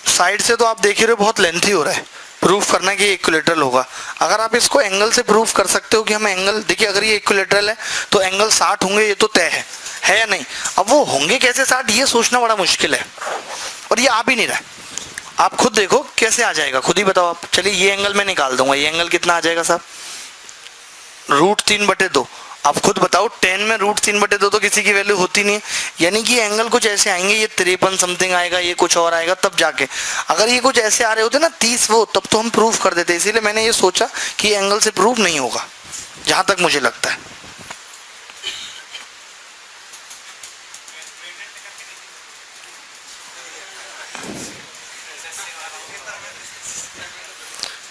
साइड से तो आप देख ही रहे हो बहुत लेंथी हो रहा है, प्रूफ करना कि ये इक्विलेटरल होगा। अगर आप इसको एंगल से प्रूफ कर सकते हो कि हम एंगल, देखिए अगर ये इक्विलेटरल है तो एंगल 60 होंगे, ये तो तय है या नहीं। अब वो होंगे कैसे 60, ये सोचना बड़ा मुश्किल है, और ये आ भी नहीं रहा है। आप खुद देखो कैसे आ जाएगा, खुद ही बताओ आप। चलिए ये एंगल मैं निकाल दूंगा, ये एंगल कितना आ जाएगा साहब, √3/2। आप खुद बताओ, 10 में √3/2 तो किसी की वैल्यू होती नहीं है, यानी कि एंगल कुछ ऐसे आएंगे, ये 53 समथिंग आएगा, ये कुछ और आएगा, तब जाके। अगर ये कुछ ऐसे आ रहे होते ना 30 वो, तब तो हम प्रूफ कर देते। इसीलिए मैंने ये सोचा कि एंगल से प्रूफ नहीं होगा, जहां तक मुझे लगता है।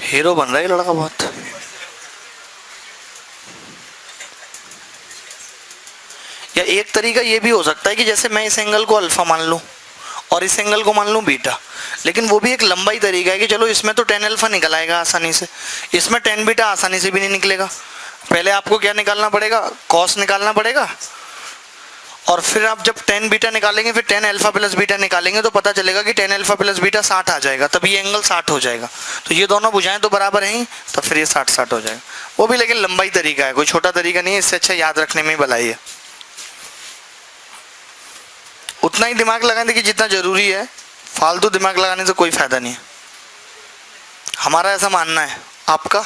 हीरो बन रहा है लड़का बहुत। या एक तरीका ये भी हो सकता है कि जैसे मैं इस एंगल को अल्फा मान लूं और इस एंगल को मान लूं बीटा, लेकिन वो भी एक लंबा ही तरीका है कि चलो इसमें तो tan अल्फा निकल आएगा आसानी से, इसमें tan बीटा आसानी से भी नहीं निकलेगा। पहले आपको क्या निकालना पड़ेगा, कॉस निकालना पड़ेगा, और फिर आप जब टेन बीटा निकालेंगे फिर टेन अल्फा प्लस बीटा निकालेंगे तो पता चलेगा कि टेन अल्फा प्लस बीटा 60 आ जाएगा, तब ये एंगल 60 हो जाएगा। तो ये दोनों भुजाएं तो बराबर हैं, तो फिर ये 60 हो जाएगा। वो भी लेकिन लंबाई तरीका है, कोई छोटा तरीका नहीं है, इससे अच्छा याद रखने में भलाई है। उतना ही दिमाग लगाने की जितना जरूरी है, फालतू दिमाग लगाने से कोई फायदा नहीं है, हमारा ऐसा मानना है। आपका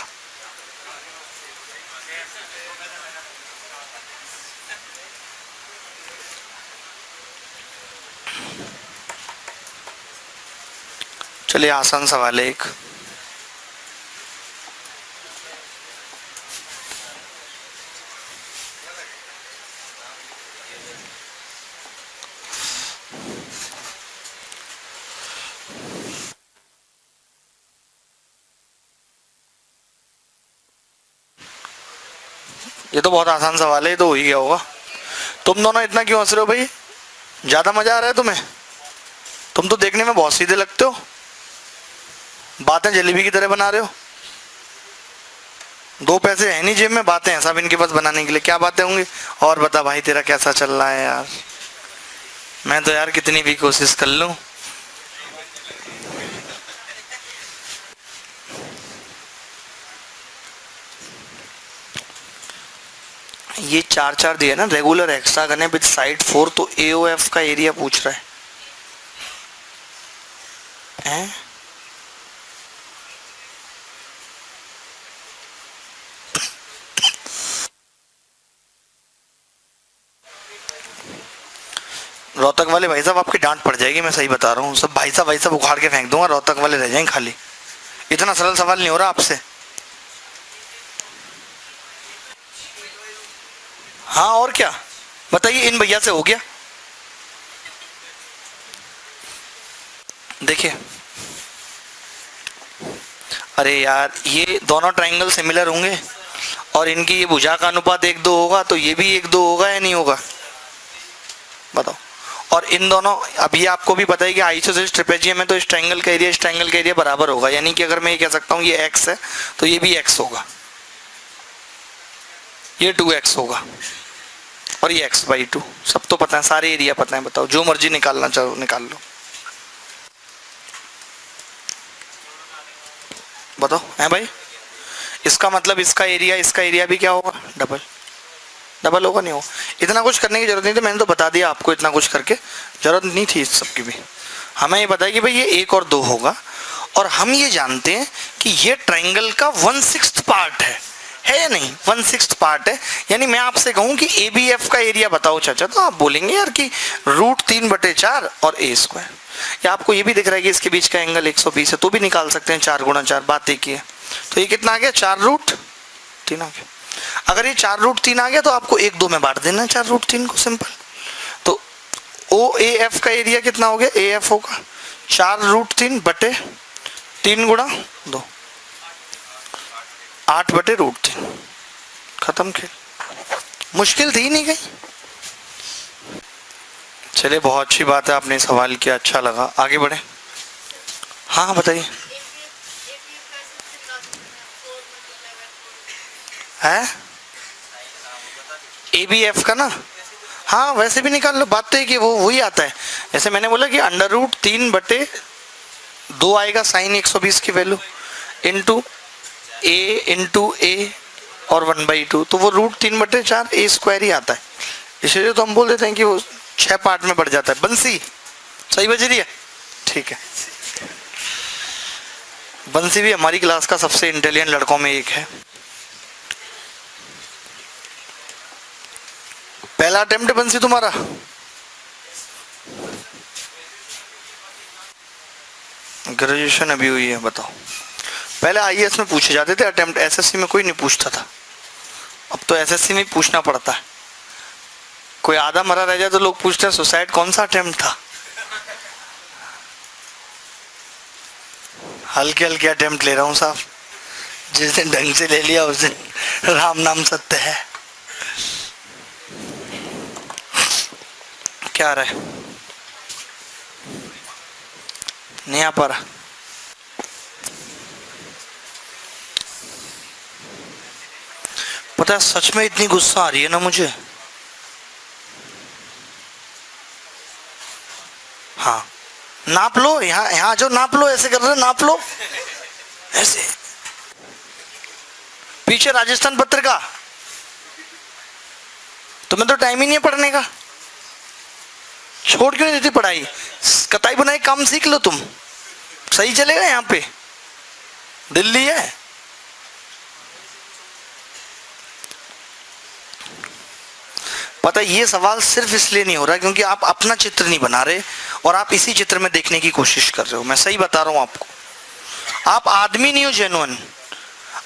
चलिए आसान सवाल है एक। ये तो बहुत आसान सवाल है, ये तो हो ही गया होगा। तुम दोनों इतना क्यों हंस रहे हो भाई? ज्यादा मजा आ रहा है तुम्हें? तुम तो देखने में बहुत सीधे लगते हो, बातें जलेबी की तरह बना रहे हो। 2 पैसे है नहीं जेब में, बातें हैं सब इनके पास बनाने के लिए। क्या बातें होंगी? और बता भाई तेरा कैसा चल रहा है यार? मैं तो यार कितनी भी कोशिश कर लूं। ये 4 दिया ना, रेगुलर हेक्सागन है विद साइड 4, तो AOF का एरिया पूछ रहा है, हैं? रोहतक वाले भाई साहब आपकी डांट पड़ जाएगी, मैं सही बता रहा हूँ। सब भाई साहब उखाड़ के फेंक दूंगा, रोहतक वाले रह जाएंगे खाली। इतना सरल सवाल नहीं हो रहा आपसे। हाँ और क्या, बताइए इन भैया से हो गया। देखिए अरे यार ये दोनों ट्राइंगल सिमिलर होंगे और इनकी ये भुजा का अनुपात 1:2 होगा, तो ये भी 1:2 होगा या नहीं होगा? बताओ। और इन दोनों, अभी आपको भी पता है कि आइसोसेलेस ट्रेपेजियम में तो इस ट्रायंगल का एरिया इस ट्रायंगल का एरिया बराबर होगा, यानी कि अगर मैं ये कह सकता हूँ ये x है तो ये भी x होगा, ये 2x होगा और ये x/2। सब तो पता है, सारे एरिया पता है। बताओ जो मर्जी निकालना चाहो निकाल लो। बताओ है भाई? इसका मतलब इसका एरिया भी क्या होगा? डबल होगा, नहीं होगा? इतना कुछ करने की जरूरत नहीं थी, मैंने तो बता दिया आपको, इतना कुछ करके जरूरत नहीं थी इस सबकी भी। हमें ये पता है कि भाई ये 1 और 2 होगा, और हम ये जानते हैं कि ये ट्रायंगल का 1/6 पार्ट है या नहीं? 1/6 पार्ट है। यानी मैं आपसे कहूं कि ABF का एरिया बताओ चाचा, तो आप बोलेंगे यार कि √3/4 और A²। या आपको ये भी दिख रहा है कि इसके बीच का एंगल 120 है, तो भी निकाल सकते हैं 4 × 4, बात एक ही है। तो ये कितना आ गया? 4√3 आ गया। अगर ये 4√3 आ गया तो आपको 1/2 में बांट देना है 4√3 को, सिंपल। तो OAF का एरिया कितना हो गया? AF होगा 4√3/3 × 2, 8/√3। खत्म खेल, मुश्किल थी नहीं कहीं। चलिए बहुत अच्छी बात है, आपने सवाल किया, अच्छा लगा। आगे बढ़े। हाँ बताइए। है ABF का ना? हाँ वैसे भी निकाल लो, बात तो है कि वो वही आता है। जैसे मैंने बोला कि √3/2 आएगा साइन 120 की वैल्यू इंटू A और 1/2, तो वो √3/4 A² ही आता है। इसलिए तो हम बोल देते हैं कि वो 6 पार्ट में बढ़ जाता है। बंसी सही बज रही है? ठीक है। बंसी भी हमारी क्लास का सबसे इंटेलिजेंट लड़कों में एक है। पहला अटेम्प्ट बंसी तुम्हारा? ग्रेजुएशन अभी हुई है, बताओ। पहले IAS में पूछे जाते थे अटेम्प्ट, SSC में कोई नहीं पूछता था। अब तो SSC में पूछना पड़ता है। कोई आधा मरा रह जाए तो लोग पूछते हैं सुसाइड कौन सा अटेम्प्ट था। हल्के हल्के अटेम्प्ट ले रहा हूँ साहब, जिस दिन ढंग से ले लिया उस दिन राम नाम सत्य है। क्या आ रहा है? नहीं आ पा रहा। पता है सच में इतनी गुस्सा आ रही है ना मुझे, हाँ, नाप लो, यहाँ यहाँ जो नाप लो, ऐसे कर रहे हो, नाप लो ऐसे। पीछे राजस्थान पत्रिका, तुम्हें तो टाइम ही नहीं है पढ़ने का, छोड़ क्यों नहीं देती पढ़ाई? कताई बुनाई काम सीख लो तुम, सही चलेगा। यहाँ पे दिल्ली है। पता है, ये सवाल सिर्फ इसलिए नहीं हो रहा क्योंकि आप अपना चित्र नहीं बना रहे और आप इसी चित्र में देखने की कोशिश कर रहे हो। मैं सही बता रहा हूं आपको, आप आदमी नहीं हो जेन्युइन।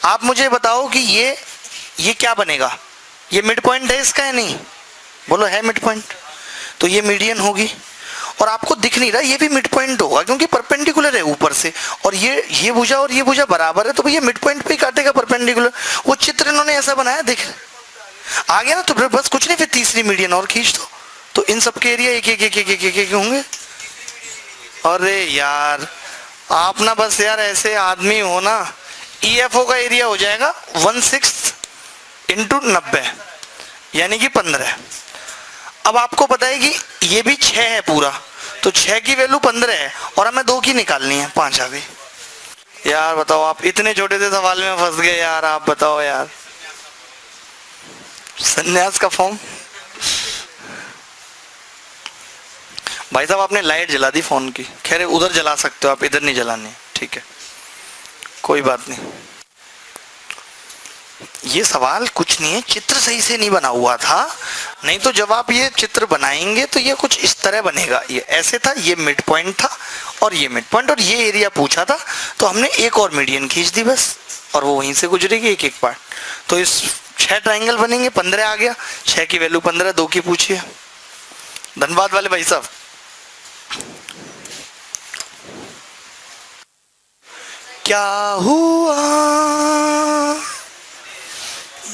आप मुझे बताओ कि ये क्या बनेगा? ये मिड पॉइंट है इसका या नहीं? बोलो है मिड पॉइंट, तो ये मीडियन होगी। और आपको दिख नहीं रहा, ये भी मिड पॉइंट होगा क्योंकि परपेंडिकुलर है ऊपर से, और ये भुजा और ये भुजा बराबर है, तो भैया मिड पॉइंट पे ही काटेगा परपेंडिकुलर। वो चित्र इन्होंने ऐसा बनाया, देख आ गया ना? तो फिर बस कुछ नहीं, फिर तीसरी मीडियन और खींच दो, तो इन सब के एरिया एक एक एक एक एक एक एक होंगे। अरे यार, आप ना बस यार ऐसे आदमी हो ना। EFO का एरिया हो जाएगा 1/6 इंटू 90, यानी कि 15। अब आपको पता है कि ये भी 6 है पूरा, तो 6 की वैल्यू 15 है और हमें 2 की निकालनी है, 5 आ गई। यार बताओ, आप इतने छोटे से सवाल में फंस गए यार। आप बताओ यार, संन्यास का फॉर्म। भाई साहब, आपने लाइट जला दी फोन की। खैर उधर जला सकते हो आप, इधर नहीं जलानी, ठीक है, कोई बात नहीं। ये सवाल कुछ नहीं है, चित्र सही से नहीं बना हुआ था। नहीं तो जब आप ये चित्र बनाएंगे तो ये कुछ इस तरह बनेगा। ये ऐसे था, ये मिड पॉइंट था और ये मिड पॉइंट, और ये एरिया पूछा था तो हमने एक और मीडियन खींच दी बस, और वो वहीं से गुजरेगी एक एक पार्ट। तो इस 6 ट्राइंगल बनेंगे, 15 आ गया। 6 की वैल्यू 15, 2 की पूछिए। धनबाद वाले भाई साहब, क्या हुआ?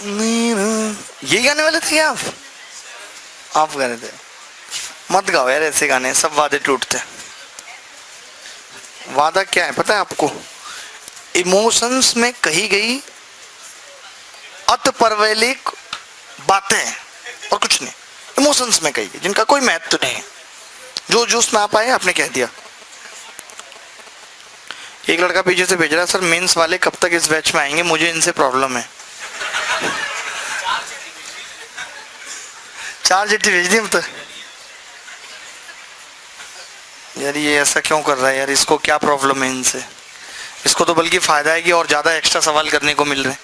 यही गाने वाले थे आप गा रहे थे? मत गाओ यार ऐसे गाने, सब वादे टूटते। वादा क्या है पता है आपको? इमोशंस में कही गई अतपरवैलिक बातें और कुछ नहीं। इमोशंस में कही गई जिनका कोई महत्व नहीं है, जो जूस में आप आए आपने कह दिया। एक लड़का पीछे से भेज रहा है, सर मेंस वाले कब तक इस बैच में आएंगे, मुझे इनसे प्रॉब्लम है। 4 चिट्ठी भेज दी हम तो। यार ये ऐसा क्यों कर रहा है यार, इसको क्या प्रॉब्लम है इनसे? इसको तो बल्कि फायदा है कि और ज्यादा एक्स्ट्रा सवाल करने को मिल रहे हैं।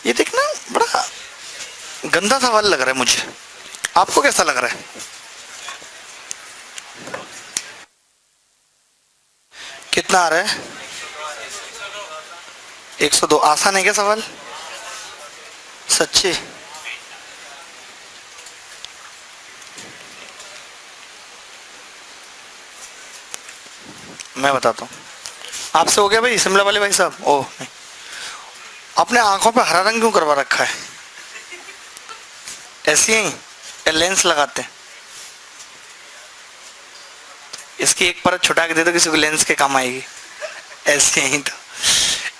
ये देखना, बड़ा गंदा सवाल लग रहा है मुझे, आपको कैसा लग रहा है? कितना आ रहा है? 102। आसान है क्या सवाल? सच्चे? मैं बताता हूँ। आपसे हो गया भाई शिमला वाले भाई साहब? ओह नहीं, आपने आंखों पे हरा रंग क्यों करवा रखा है? ऐसे ही या लेंस लगाते हैं? इसकी एक परत छुटा के दे दो, किसी को लेंस के काम आएगी। ऐसे ही तो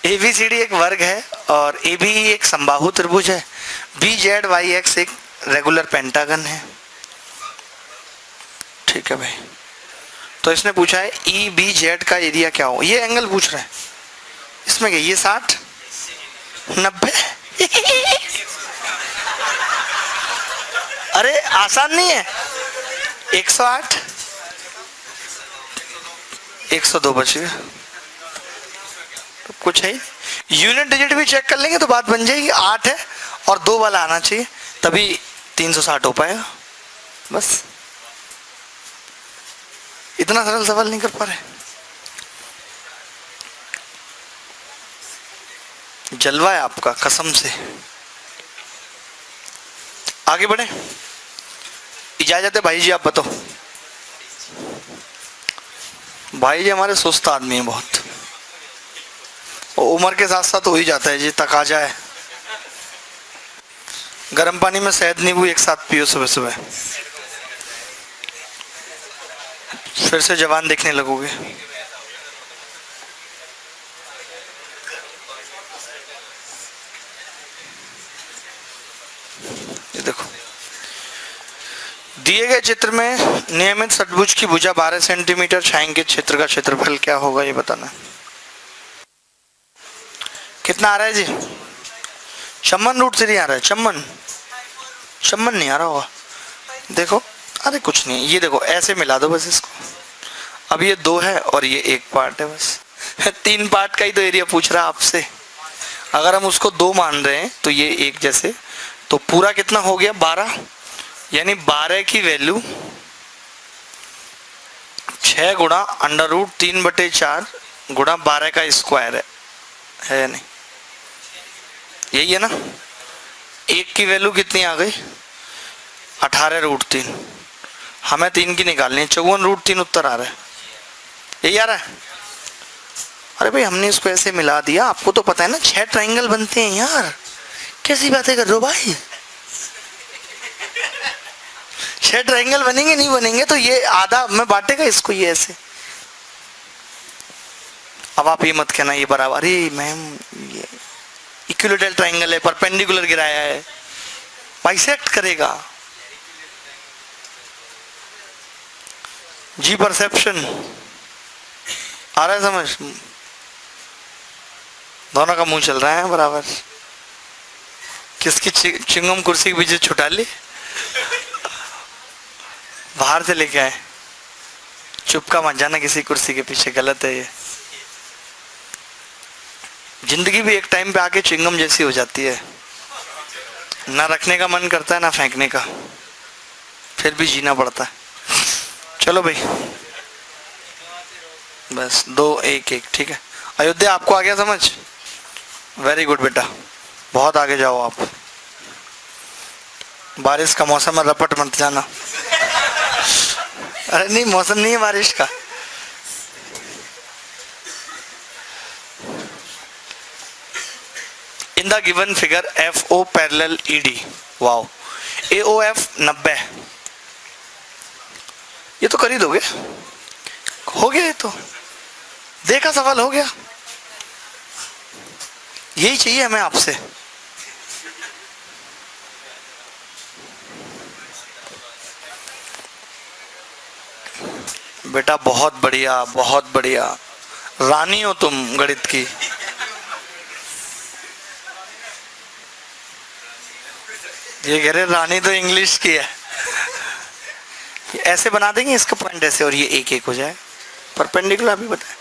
ABCD एक वर्ग है और AB एक समबाहु त्रिभुज है, BZYX एक रेगुलर पेंटागन है। ठीक है भाई, तो इसने पूछा है EBZ का एरिया क्या हो। ये एंगल पूछ रहा है, इसमें क्या ये 60 90 अरे आसान नहीं है। 108 102 बच गया, तो कुछ है। यूनिट डिजिट भी चेक कर लेंगे तो बात बन जाएगी। 8 है और 2 वाला आना चाहिए, तभी 360 हो पाएगा। बस इतना सरल सवाल नहीं कर पा रहे। जलवा है आपका कसम से। आगे बढ़े, इजाजत है भाई जी, आप बताओ। भाई जी हमारे सुस्त आदमी है बहुत, उम्र के साथ साथ हो ही जाता है जी, तकाजा है। गर्म पानी में शहद नींबू एक साथ पियो सुबह सुबह, फिर से जवान दिखने लगोगे। ये देखो, दिए गए चित्र में नियमित षटभुज की भुजा 12 सेंटीमीटर, छायांकित क्षेत्र का क्षेत्रफल क्या होगा ये बताना। कितना आ रहा है जी? 56√3 आ रहा है। चम्मन नहीं आ रहा होगा, देखो। अरे कुछ नहीं, ये देखो ऐसे मिला दो बस इसको। अब ये 2 है और ये 1 पार्ट है बस। 3 पार्ट का ही तो एरिया पूछ रहा है आपसे। अगर हम उसको 2 मान रहे हैं तो ये 1 जैसे, तो पूरा कितना हो गया? 12। यानी 12 की वैल्यू 6 गुणा √3/4 गुणा 12 का स्क्वायर है या नहीं? यही है ना। 1 की वैल्यू कितनी आ गई? 18√3। हमें 3 की निकालनी है, 54√3 उत्तर आ रहा है। यही आ रहा है। अरे भाई हमने इसको ऐसे मिला दिया, आपको तो पता है ना 6 ट्राइंगल बनते हैं यार, कैसी बातें कर रहे हो भाई? 6 ट्राइंगल बनेंगे, नहीं बनेंगे तो ये आधा में बांटेगा इसको, ये ऐसे। अब आप ये मत कहना ये बराबर, अरे मैम ये इक्विलेटरल ट्राइंगल है, परपेंडिकुलर गिराया है, बाइसेक्ट करेगा जी। परसेप्शन आ रहा है समझ? दोनों का मुंह चल रहा है बराबर। किसकी चिंगम कुर्सी के पीछे छुटा ली? बाहर से लेके आए। चुपका मत जाना किसी कुर्सी के पीछे, गलत है ये। जिंदगी भी एक टाइम पे आके चिंगम जैसी हो जाती है, ना रखने का मन करता है ना फेंकने का, फिर भी जीना पड़ता है। चलो भाई, बस 2 1 1 ठीक है। अयोध्या आपको आ गया समझ? वेरी गुड बेटा, बहुत आगे जाओ आप। बारिश का मौसम है, रपट मत जाना। अरे नहीं, मौसम नहीं है बारिश का। In the given figure FO parallel ED, wow, AOF 90। ये तो कर ही दोगे, हो गया। ये तो देखा, सवाल हो गया। यही चाहिए हमें आपसे। बेटा बहुत बढ़िया, बहुत बढ़िया, रानी हो तुम गणित की। ये कह रहे रानी तो इंग्लिश की है। ऐसे बना देंगे इसका पॉइंट ऐसे, और ये 1 1 हो जाए, परपेंडिकुलर अभी बताए।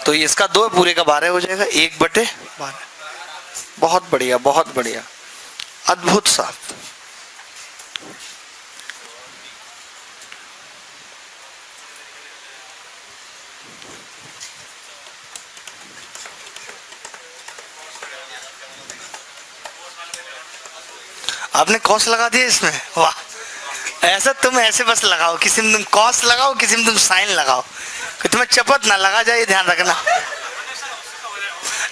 तो इसका 2 पूरे का 12 हो जाएगा, 1/12। बहुत बढ़िया, बहुत बढ़िया, अद्भुत सा। आपने कॉस लगा दिया इसमें, वाह। ऐसा तुम ऐसे बस लगाओ, किसी में तुम कॉस लगाओ, किसी में तुम साइन लगाओ, कि तुम्हें चपत ना लगा जाए, ध्यान रखना।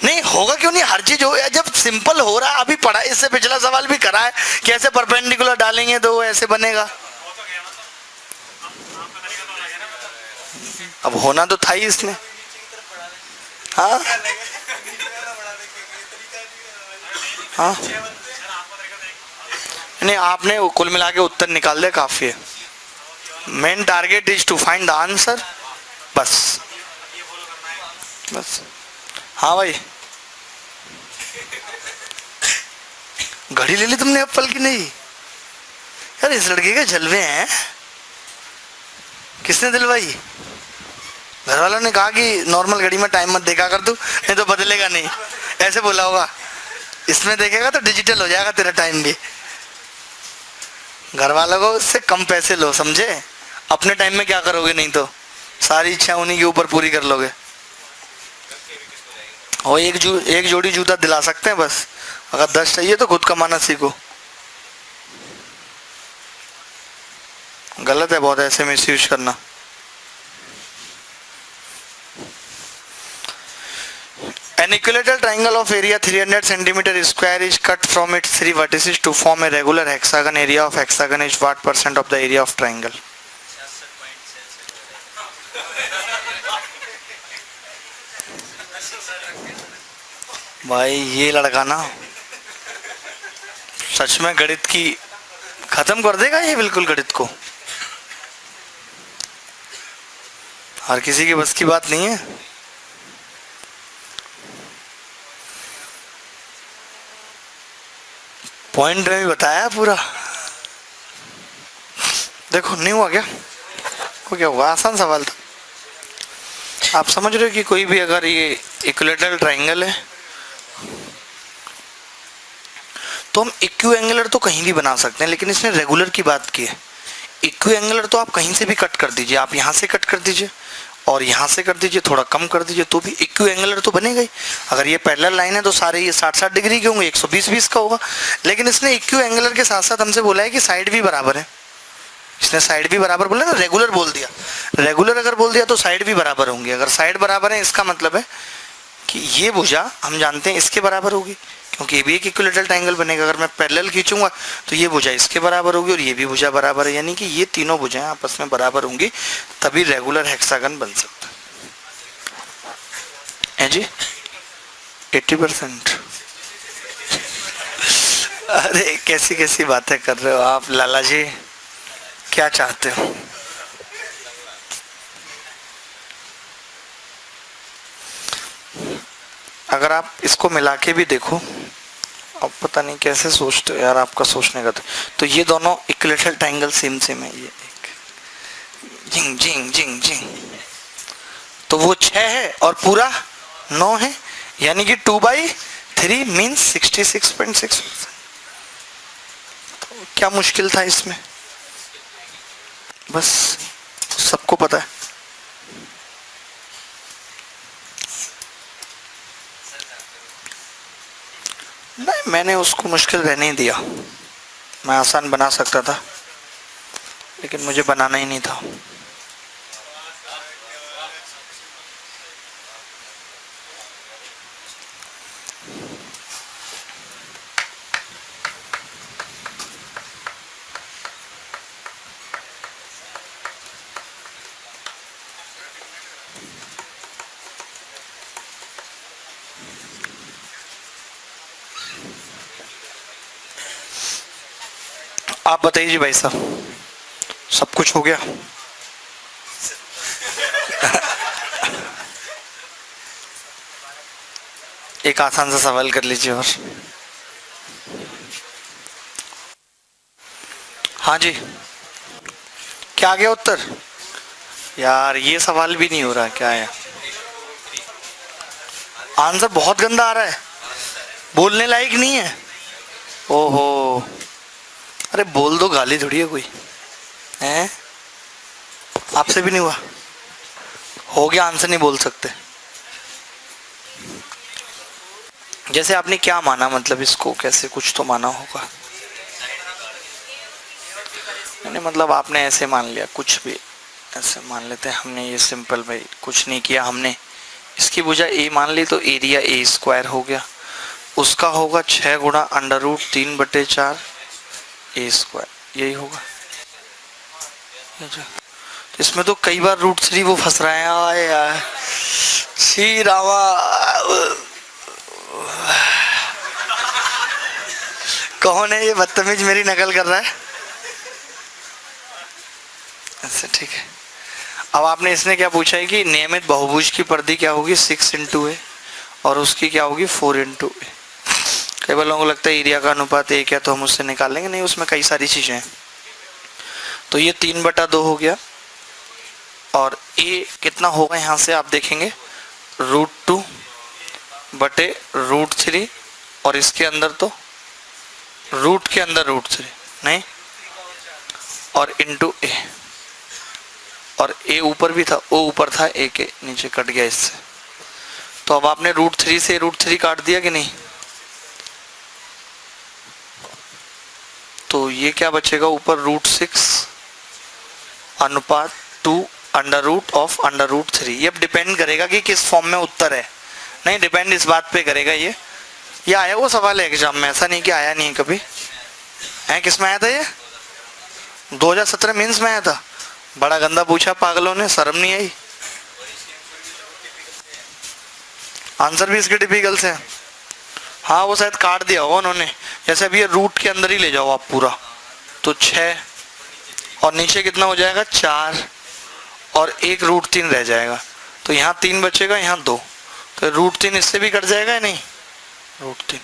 नहीं होगा क्यों नहीं, हर चीज हो। जब सिंपल हो रहा है, अभी पढ़ा, इससे पिछला सवाल भी करा है कि ऐसे परपेंडिकुलर डालेंगे तो वो ऐसे बनेगा। अब होना तो था ही इसमें। हाँ हाँ, नहीं आपने कुल मिला के उत्तर निकाल दिया, काफी है। Main target is to find the answer, बस बस। हाँ भाई, घड़ी ले ली तुमने एप्पल की? नहीं यार, इस लड़के के जलवे हैं। किसने दिलवाई? घर वालों ने कहा कि नॉर्मल घड़ी में टाइम मत देखा कर तू, नहीं तो बदलेगा नहीं, ऐसे बोला होगा। इसमें देखेगा तो डिजिटल हो जाएगा तेरा टाइम भी। घर वालों को उससे कम पैसे लो, समझे? अपने टाइम में क्या करोगे, नहीं तो सारी इच्छा उन्हीं के ऊपर पूरी कर लोगे। और एक जोड़ी जूता दिला सकते हैं बस। अगर 10 चाहिए तो खुद कमाना सीखो। गलत है बहुत ऐसे मिस यूज करना। An equilateral triangle of area 300 centimeter square is cut from its 3 vertices to form a regular hexagon. Area of hexagon is what % of the area of triangle? भाई ये लड़का ना सच में गणित की खत्म कर देगा ये बिल्कुल गणित को। हर किसी के बस की बात नहीं है। पॉइंट में भी बताया पूरा। देखो नहीं हुआ क्या, वो क्या हुआ, आसान सवाल था। आप समझ रहे हो कि कोई भी अगर ये इक्विलैटरल ट्रायंगल है तो हम इक्यू एंगुलर तो कहीं भी बना सकते हैं, लेकिन इसने रेगुलर की बात की है। इक्यू एंगुलर तो आप कहीं से भी कट कर दीजिए, आप यहाँ से कट कर दीजिए और यहाँ से कर दीजिए, थोड़ा कम कर दीजिए, तो भी इक्यू एंगुलर तो बनेगा ही। अगर ये पैरेलल लाइन है तो सारे ये 60-60 डिग्री के होंगे, 120-20 का होगा। लेकिन इसने इक्यू एंगुलर के साथ साथ हमसे बोला है कि साइड भी बराबर है। इसने साइड भी बराबर बोला ना, रेगुलर बोल दिया। रेगुलर अगर बोल दिया तो साइड भी बराबर होंगी। अगर साइड बराबर है इसका मतलब है कि ये भुजा हम जानते हैं इसके बराबर होगी, क्योंकि ये भी एक इक्विलैटरल ट्रायंगल बनेगा। अगर मैं पैरेलल खींचूंगा तो ये भुजा इसके बराबर होगी और ये भी भुजा बराबर है, यानी कि ये तीनों भुजाएं आपस में बराबर होंगी, तभी रेगुलर हेक्सागन बन सकता है जी। 80%। अरे कैसी कैसी बातें कर रहे हो आप लाला जी, क्या चाहते हो? अगर आप इसको मिला के भी देखो, अब पता नहीं कैसे सोचते हो यार, आपका सोचने का तो ये दोनों इक्विलैटरल ट्रायंगल सेम सेम है। ये एक जिंग जिंग जिंग जिंग, तो वो 6 है और पूरा 9 है, यानी कि 2/3 मीन्स 66.6%। तो क्या मुश्किल था इसमें, बस सबको पता है। नहीं, मैंने उसको मुश्किल रहने ही दिया। मैं आसान बना सकता था, लेकिन मुझे बनाना ही नहीं था। आप बताइए जी भाई साहब, सब कुछ हो गया? एक आसान सा सवाल कर लीजिए और। हाँ जी, क्या आ गया उत्तर? यार ये सवाल भी नहीं हो रहा, क्या है आंसर? बहुत गंदा आ रहा है, बोलने लायक नहीं है। ओहो, अरे बोल दो, गाली थोड़ी है कोई है। आपसे भी नहीं हुआ? हो गया, आंसर नहीं बोल सकते। जैसे आपने क्या माना, मतलब इसको कैसे, कुछ तो माना होगा। नहीं मतलब आपने ऐसे मान लिया, कुछ भी ऐसे मान लेते हैं हमने, ये सिंपल भाई, कुछ नहीं किया हमने। इसकी भुजा ए मान ली तो एरिया A² हो गया, उसका होगा 6 गुणा √3/4 A², यही होगा। इसमें तो कई बार √3 वो फंस रहा है। आए यार श्री रामा, कौन है ये बदतमीज मेरी नकल कर रहा है? अच्छा ठीक है। अब आपने इसने क्या पूछा है कि नियमित बहुभुज की परिधि क्या होगी, 6 × A और उसकी क्या होगी 4 × A। कई बार लोगों को लगता है एरिया का अनुपात 1 है तो हम उससे निकाल लेंगे, नहीं, उसमें कई सारी चीजें हैं। तो ये 3/2 हो गया और A कितना होगा यहाँ से आप देखेंगे, √2/√3 और इसके अंदर तो रूट के अंदर √3 नहीं, और इंटू A, और A ऊपर भी था, O ऊपर था, A के नीचे कट गया इससे। तो अब आपने √3 से √3 काट दिया कि नहीं, तो ये क्या बचेगा ऊपर, √6 अनुपात 2 √√3। ये अब डिपेंड करेगा कि किस फॉर्म में उत्तर है, नहीं डिपेंड इस बात पे करेगा। ये आया वो सवाल है एग्जाम में, ऐसा नहीं कि आया नहीं कभी है। किस में आया था ये? 2017 मेंस में आया था। बड़ा गंदा पूछा पागलों ने, शर्म नहीं आई। आंसर भी इसके टिपिकल से। हाँ वो शायद काट दिया होगा उन्होंने, जैसे अभी ये रूट के अंदर ही ले जाओ आप पूरा, तो 6 और नीचे कितना हो जाएगा 4 और एक √3 रह जाएगा, तो यहाँ 3 बचेगा, यहाँ 2, तो √3 इससे भी कट जाएगा या नहीं, √3।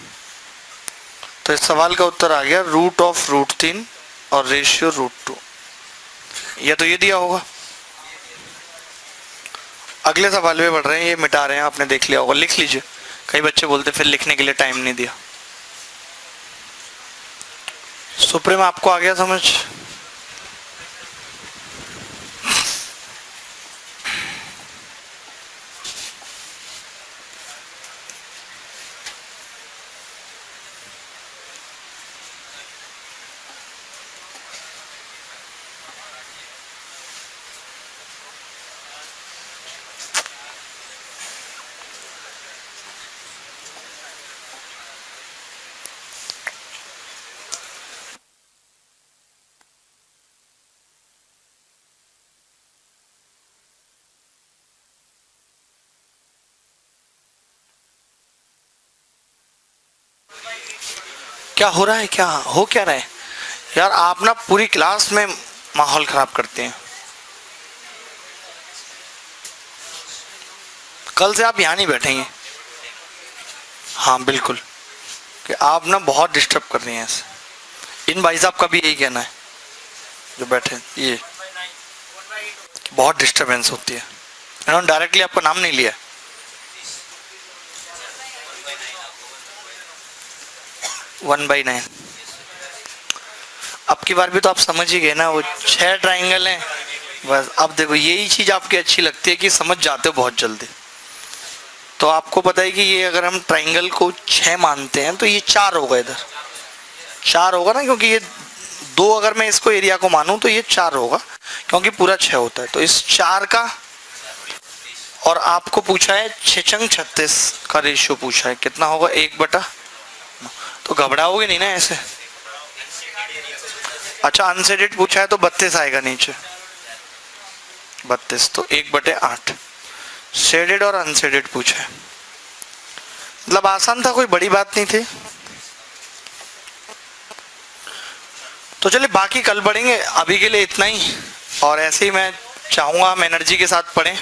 तो इस सवाल का उत्तर आ गया रूट ऑफ √3 और रेशियो √2। या तो ये दिया होगा। अगले सवाल में बढ़ रहे हैं, ये मिटा रहे हैं, आपने देख लिया होगा, लिख लीजिए। कई बच्चे बोलते फिर लिखने के लिए टाइम नहीं दिया। सुप्रीम आपको आ गया समझ? क्या हो रहा है, क्या हो क्या रहा है यार? आप ना पूरी क्लास में माहौल खराब करते हैं। कल से आप यहाँ नहीं बैठेंगे। हाँ बिल्कुल, कि आप ना बहुत डिस्टर्ब कर रही हैं ऐसे। इन भाई साहब का भी यही कहना है जो बैठे, ये बहुत डिस्टरबेंस होती है। इन्होंने डायरेक्टली आपका नाम नहीं लिया। 1/9। अब की बार भी तो आप समझ ही गए ना, वो 6 ट्राइंगल हैं बस। अब देखो यही चीज आपकी अच्छी लगती है कि समझ जाते हो बहुत जल्दी। तो आपको पता है कि ये अगर हम ट्राइंगल को 6 मानते हैं तो ये 4 होगा, इधर 4 होगा ना, क्योंकि ये 2 अगर मैं इसको एरिया को मानूं तो ये 4 होगा, क्योंकि पूरा 6 होता है। तो इस 4 का, और आपको पूछा है 6 × 36 का रेशियो पूछा है, कितना होगा 1/, तो घबराओगे नहीं ना ऐसे। अच्छा अनसेडेड पूछा है तो 32 आएगा नीचे, 32, तो 1/8। शेडेड और अनशेडेड पूछा है, मतलब आसान था, कोई बड़ी बात नहीं थी। तो चलिए बाकी कल पढ़ेंगे, अभी के लिए इतना ही। और ऐसे ही मैं चाहूंगा हम एनर्जी के साथ पढ़ें।